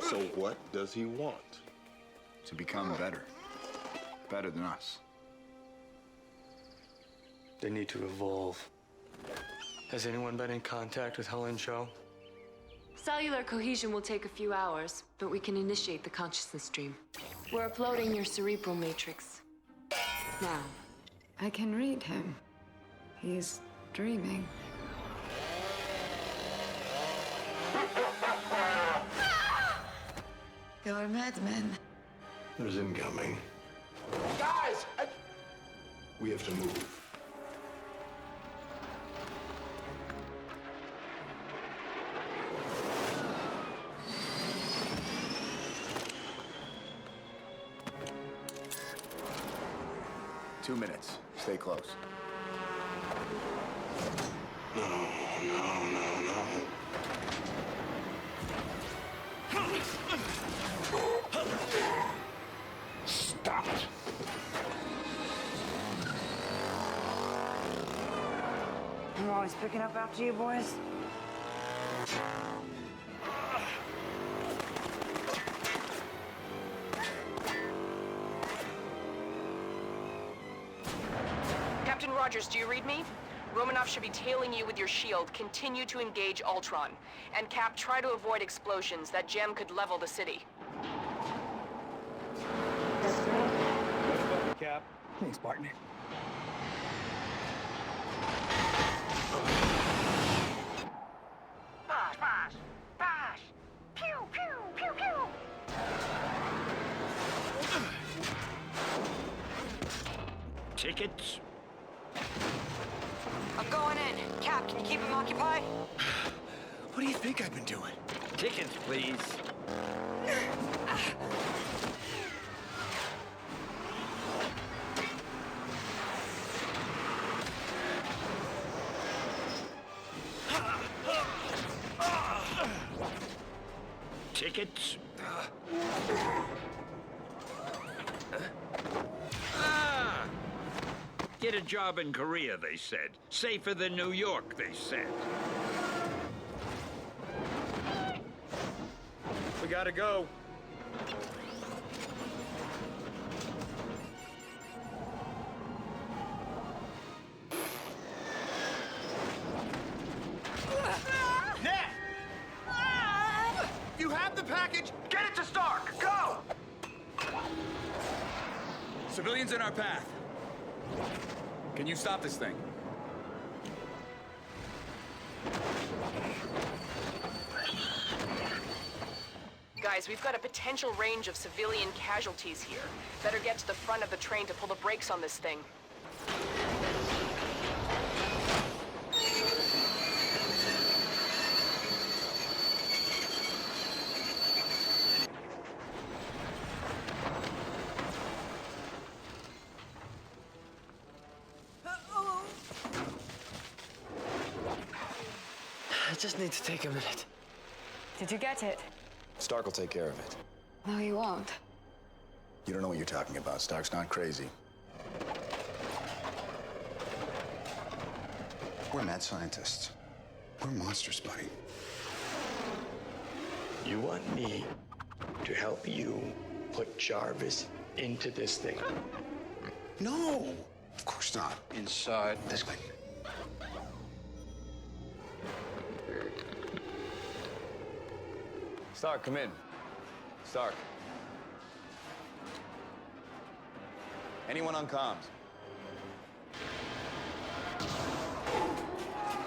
L: So what does he want?
H: To become better. Better than us.
A: They need to evolve. Has anyone been in contact with Helen Cho?
S: Cellular cohesion will take a few hours, but we can initiate the consciousness stream. We're uploading your cerebral matrix. Now.
R: I can read him. He's dreaming. You're madmen.
M: There's incoming.
L: Guys!
M: We have to move.
H: Two minutes. Stay close.
M: No.
H: Stop it.
T: I'm always picking up after you boys.
J: Captain Rogers, do you read me? Romanoff should be tailing you with your shield. Continue to engage Ultron. And Cap, try to avoid explosions. That gem could level the city.
Q: Cap. Thanks, partner.
O: Tickets?
T: I'm going in. Cap, can you keep him occupied?
O: What do you think I've been doing? Tickets, please. Tickets? Get a job in Korea, they said. Safer than New York, they said.
F: We gotta go. Ned! You have the package! Get it to Stark! Go!
H: Civilians in our path. Can you stop this thing?
J: Guys, we've got a potential range of civilian casualties here. Better get to the front of the train to pull the brakes on this thing.
U: I just need to take a minute.
R: Did you get it?
M: Stark will take care of it.
R: No, he won't.
M: You don't know what you're talking about. Stark's not crazy.
F: We're mad scientists. We're monsters, buddy.
U: You want me to help you put Jarvis into this thing?
F: No! Of course not. Inside. This way.
H: Stark, come in. Stark. Anyone on comms?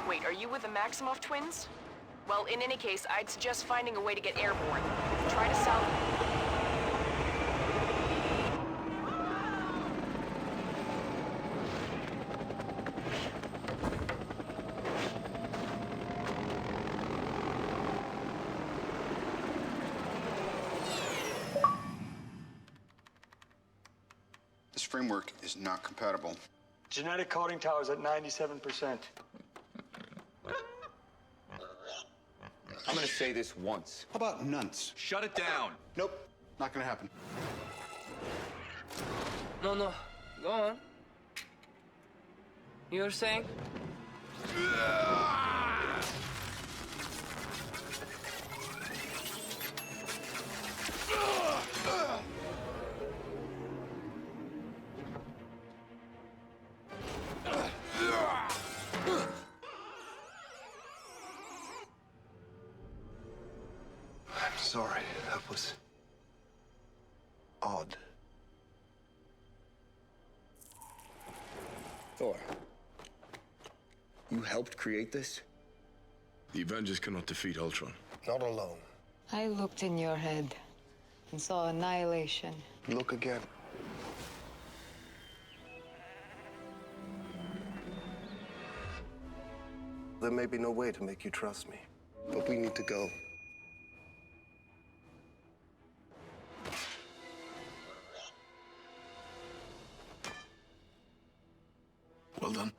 J: Wait, are you with the Maximoff twins? Well, in any case, I'd suggest finding a way to get airborne. Try to salvage...
F: This framework is not compatible.
A: Genetic coding tower's at 97%.
H: I'm gonna say this once.
F: How about nunts?
H: Shut it down.
F: Nope, not gonna happen.
T: No, go on. You were saying?
M: I'm sorry. That was odd.
H: Thor, you helped create this?
B: The Avengers cannot defeat Ultron.
M: Not alone.
R: I looked in your head and saw annihilation.
M: Look again. There may be no way to make you trust me, but we need to go.
B: Well done.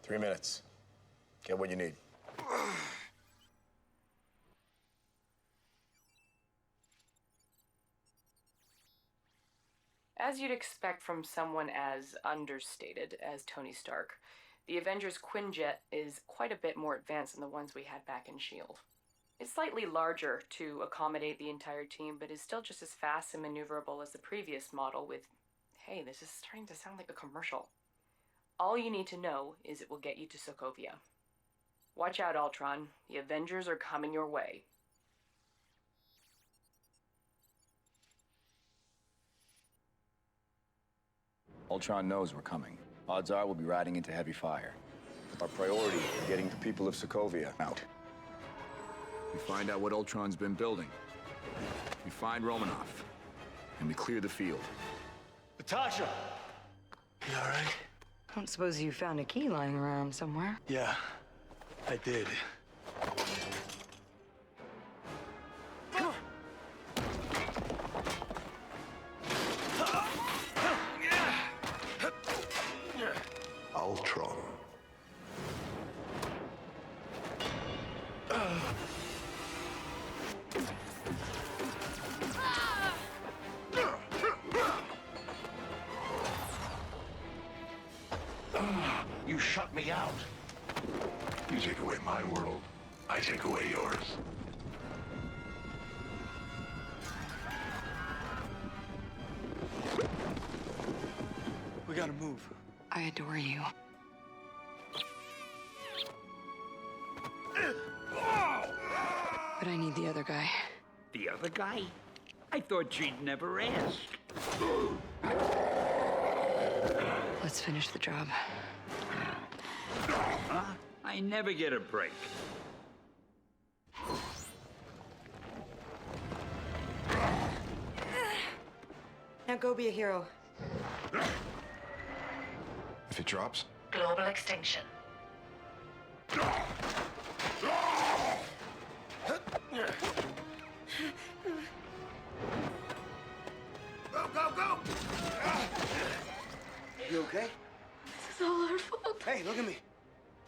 M: 3 minutes. Get what you need.
I: As you'd expect from someone as understated as Tony Stark, the Avengers Quinjet is quite a bit more advanced than the ones we had back in S.H.I.E.L.D. It's slightly larger to accommodate the entire team, but is still just as fast and maneuverable as the previous model with, hey, this is starting to sound like a commercial. All you need to know is it will get you to Sokovia. Watch out, Ultron. The Avengers are coming your way.
H: Ultron knows we're coming. Odds are we'll be riding into heavy fire. Our priority is getting the people of Sokovia out. We find out what Ultron's been building. We find Romanoff, and we clear the field.
Q: Tasha! You all right?
D: I don't suppose you found a key lying around somewhere.
Q: Yeah, I did.
D: Come on.
E: Ultron.
N: You shut me out.
E: You take away my world, I take away yours.
Q: We gotta move.
R: I adore you. But I need the other guy.
O: The other guy? I thought she'd never ask.
R: Let's finish the job.
O: Huh? I never get a break.
D: Now go be a hero.
B: If it drops?
S: Global extinction.
Q: Go, go, go! You okay?
S: This is all our fault.
Q: Hey, look at me.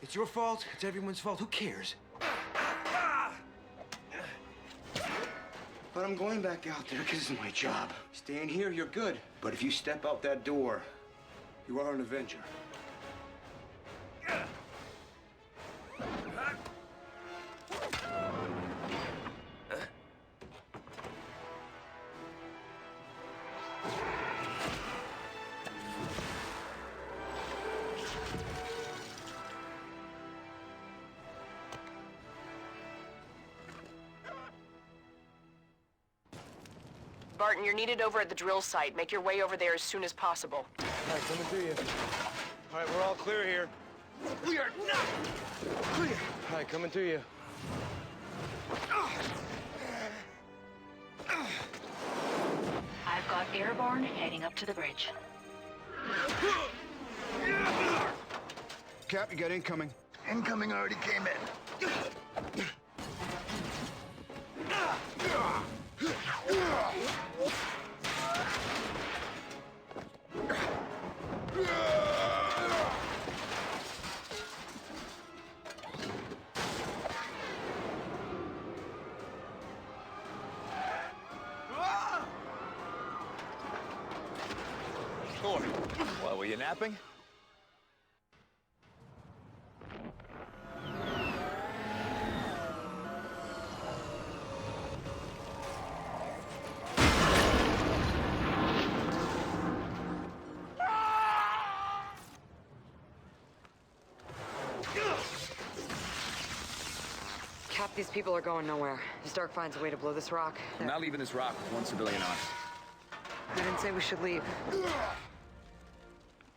Q: It's your fault. It's everyone's fault. Who cares? But I'm going back out there because it's my job. Staying here, you're good. But if you step out that door, you are an Avenger.
J: Barton, you're needed over at the drill site. Make your way over there as soon as possible.
Q: All right, coming through you. All right, we're all clear here. We are not clear. All right, coming through you.
S: I've got airborne heading up to the bridge.
F: Cap, you got incoming.
N: Incoming already came in.
H: Thor, well, were you napping?
D: Cap, these people are going nowhere. If Stark finds a way to blow this rock.
H: I'm not leaving this rock with one civilian on it.
D: I didn't say we should leave.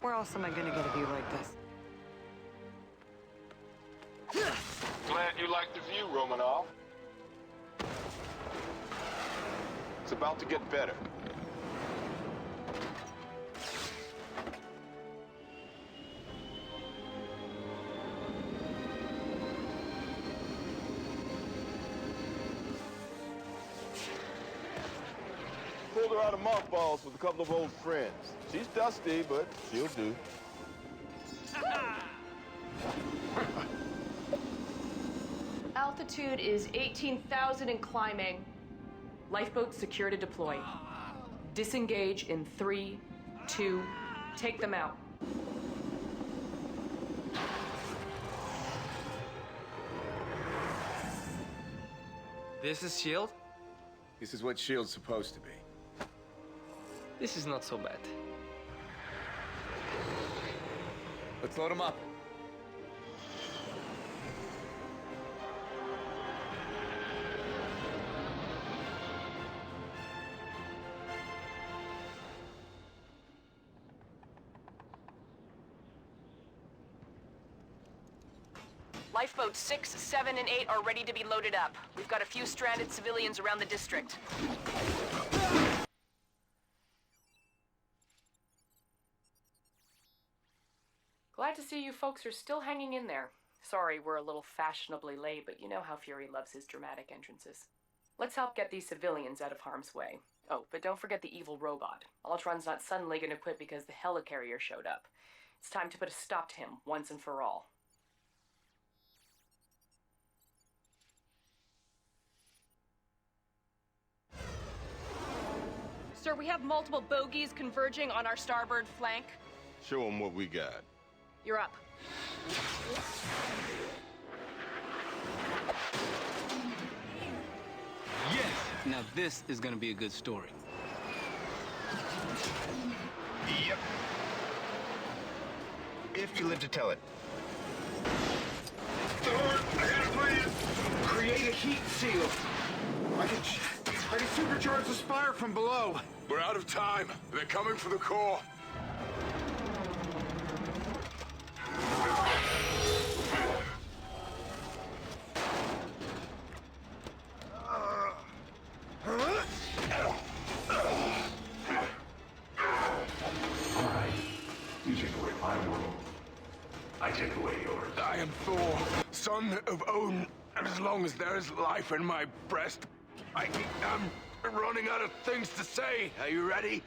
D: Where else am I gonna get a view like this?
L: Glad you like the view, Romanov. It's about to get better. Pulled her out of mothballs with a couple of old friends. She's dusty, but she'll do.
I: Altitude is 18,000 and climbing. Lifeboat secure to deploy. Disengage in 3, 2, take them out.
K: This is S.H.I.E.L.D.?
H: This is what S.H.I.E.L.D's supposed to be.
K: This is not so bad.
H: Let's load them up.
J: Lifeboats 6, 7, and 8 are ready to be loaded up. We've got a few stranded civilians around the district.
I: Glad to see you folks are still hanging in there. Sorry we're a little fashionably late, but you know how Fury loves his dramatic entrances. Let's help get these civilians out of harm's way. Oh, but don't forget the evil robot. Ultron's not suddenly gonna quit because the Helicarrier showed up. It's time to put a stop to him once and for all.
J: Sir, we have multiple bogies converging on our starboard flank.
L: Show them what we got.
J: You're up.
K: Yes! Now this is gonna be a good story.
F: Yep. If you live to tell it.
L: Thor, I got a plan.
F: Create a heat seal. I can supercharge the spire from below.
B: We're out of time. They're coming for the core.
E: You take away my world. I take away yours.
B: I am Thor, son of Odin, and as long as there is life in my breast, I'm running out of things to say. Are you ready?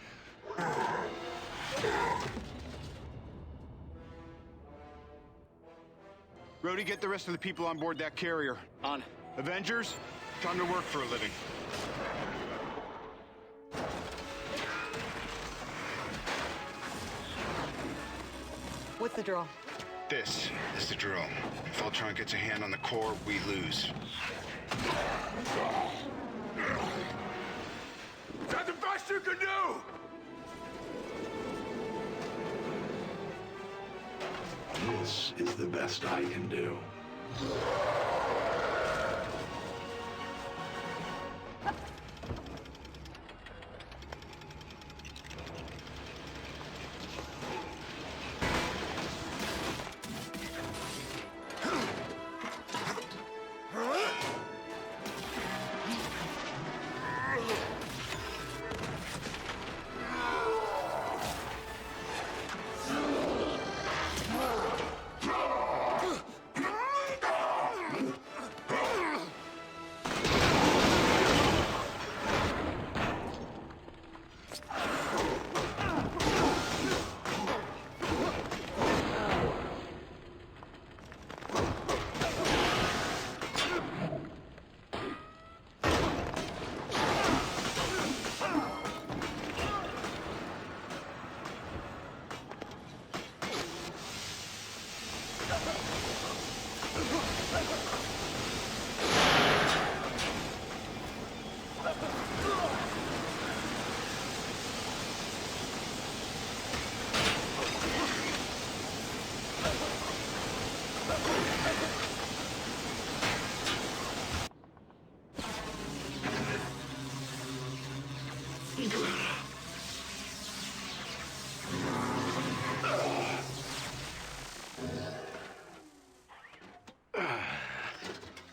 F: Rhodey, get the rest of the people on board that carrier.
K: On.
F: Avengers, time to work for a living.
D: What's the drill?
F: This is the drill. If Ultron gets a hand on the core, we lose.
B: Is that the best you can do?
E: This is the best I can do.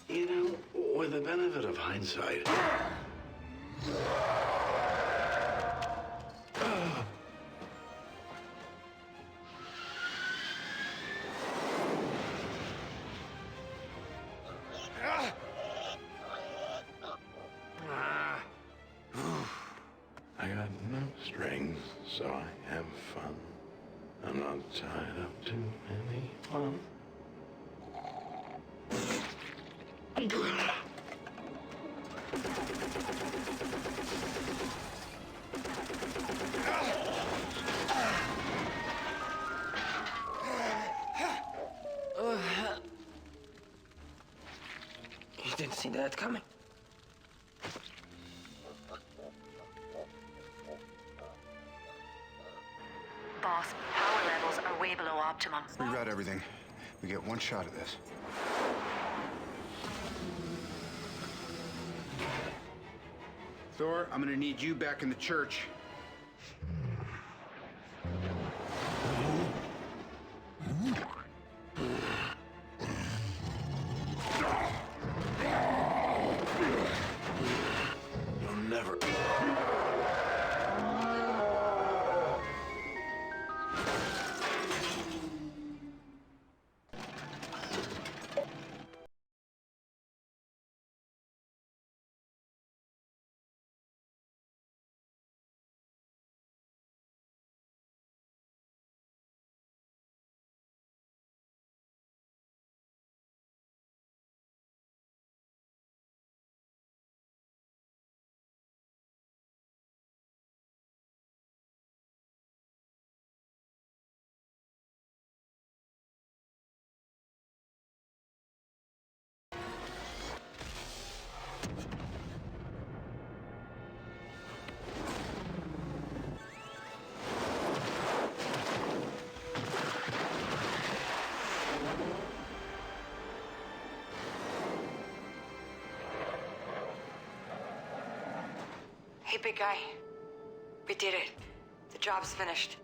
E: You know, with the benefit of hindsight, I got no strings, so I have fun. I'm not tied up to anyone.
T: You didn't see that coming.
D: Boss, power levels are way below optimum.
F: Reroute everything. We get one shot at this. Thor, I'm gonna need you back in the church.
E: You'll never...
D: Hey, big guy. We did it. The job's finished.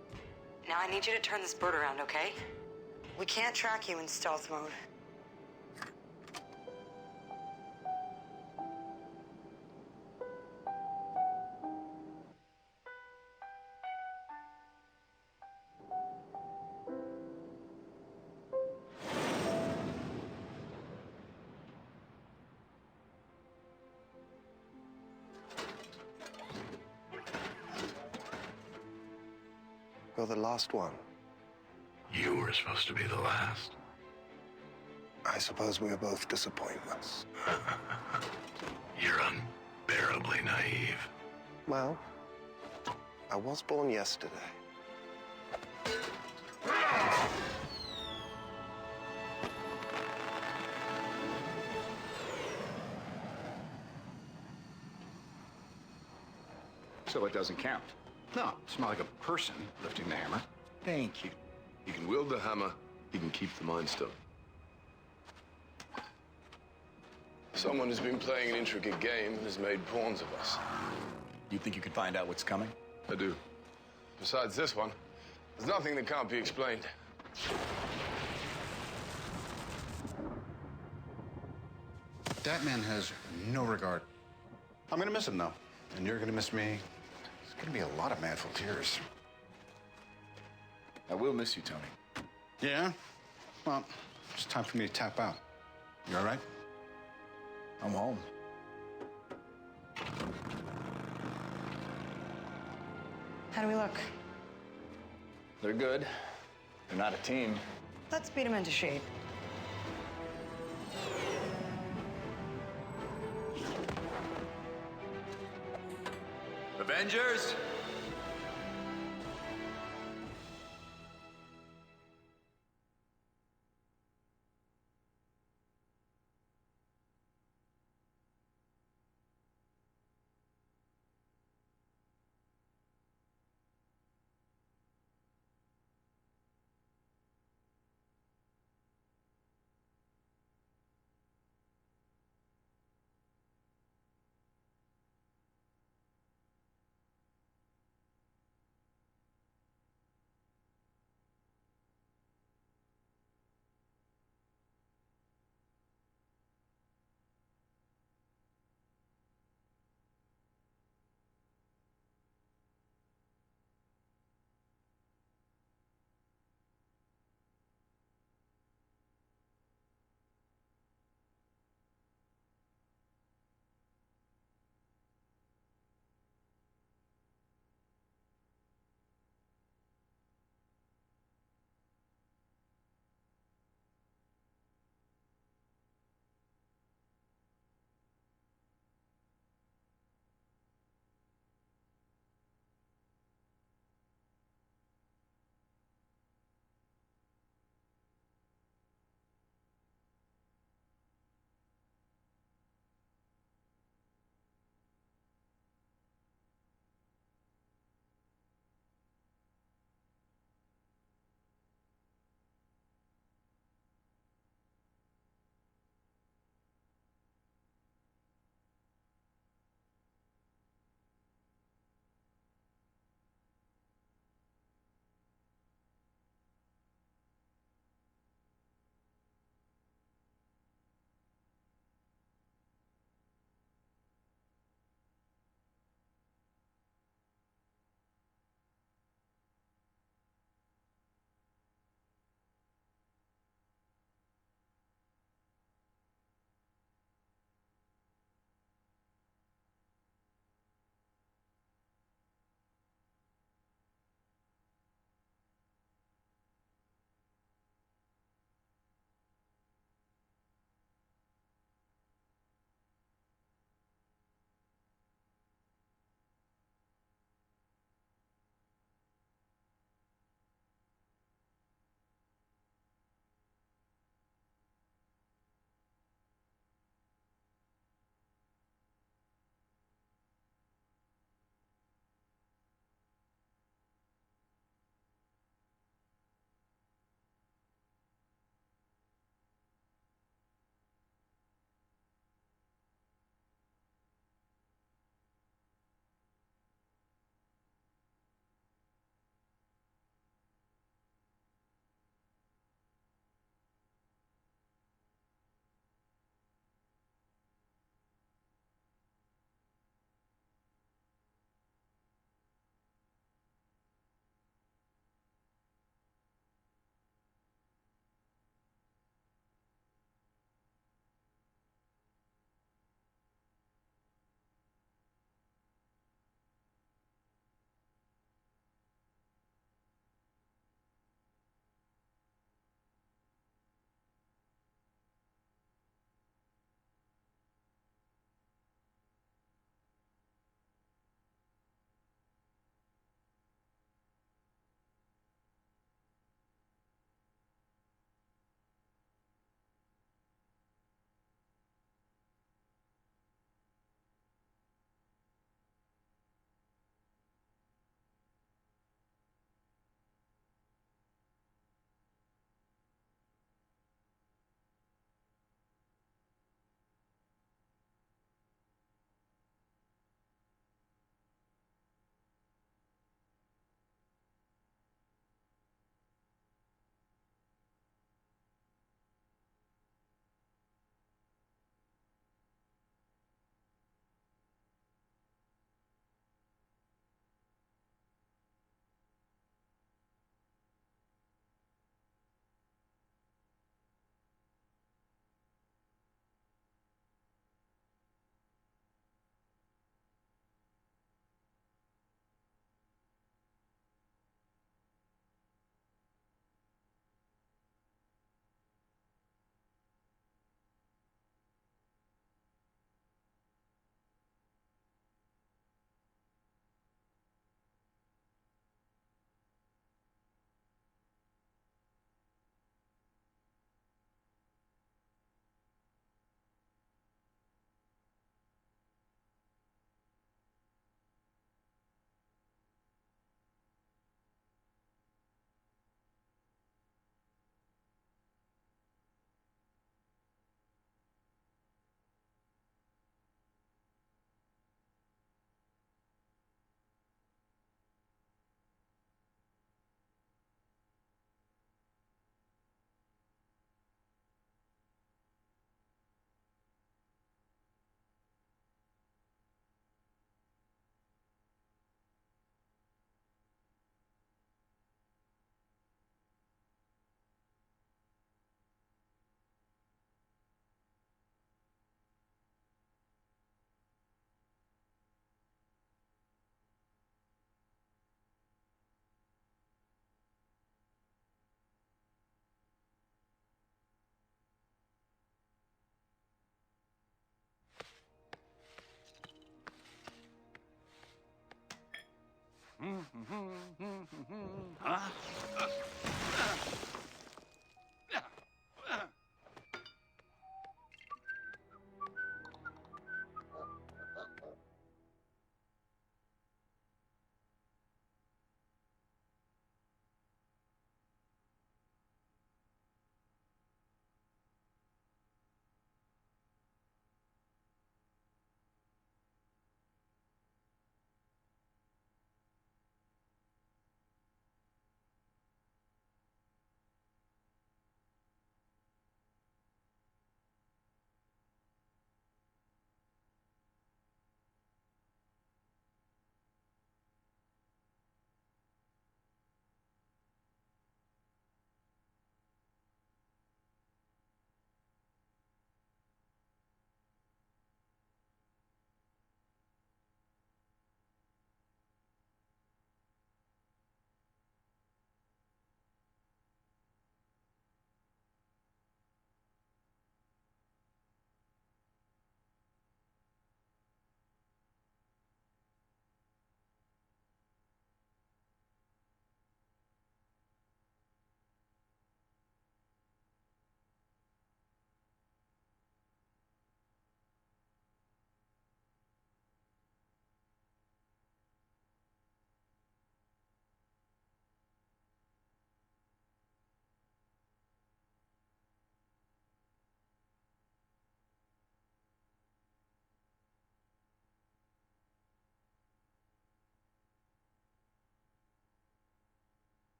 D: Now I need you to turn this bird around, okay? We can't track you in stealth mode.
C: You're the last one.
E: You were supposed to be the last.
C: I suppose we are both disappointments.
E: You're unbearably naive.
C: Well, I was born yesterday.
F: So it doesn't count. No, it's not like a person lifting the hammer. Thank you.
B: He can wield the hammer, he can keep the Mind Stone.
M: Someone has been playing an intricate game and has made pawns of us.
H: You think you can find out what's coming?
M: I do. Besides this one, there's nothing that can't be explained.
F: That man has no regard. I'm gonna miss him, though. And you're gonna miss me. It's gonna be a lot of manful tears.
H: I will miss you, Tony.
F: Yeah? Well, it's time for me to tap out. You all right?
H: I'm home.
D: How do we look?
H: They're good. They're not a team.
D: Let's beat him into shape.
H: Avengers!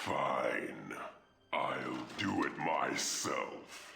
P: Fine. I'll do it myself.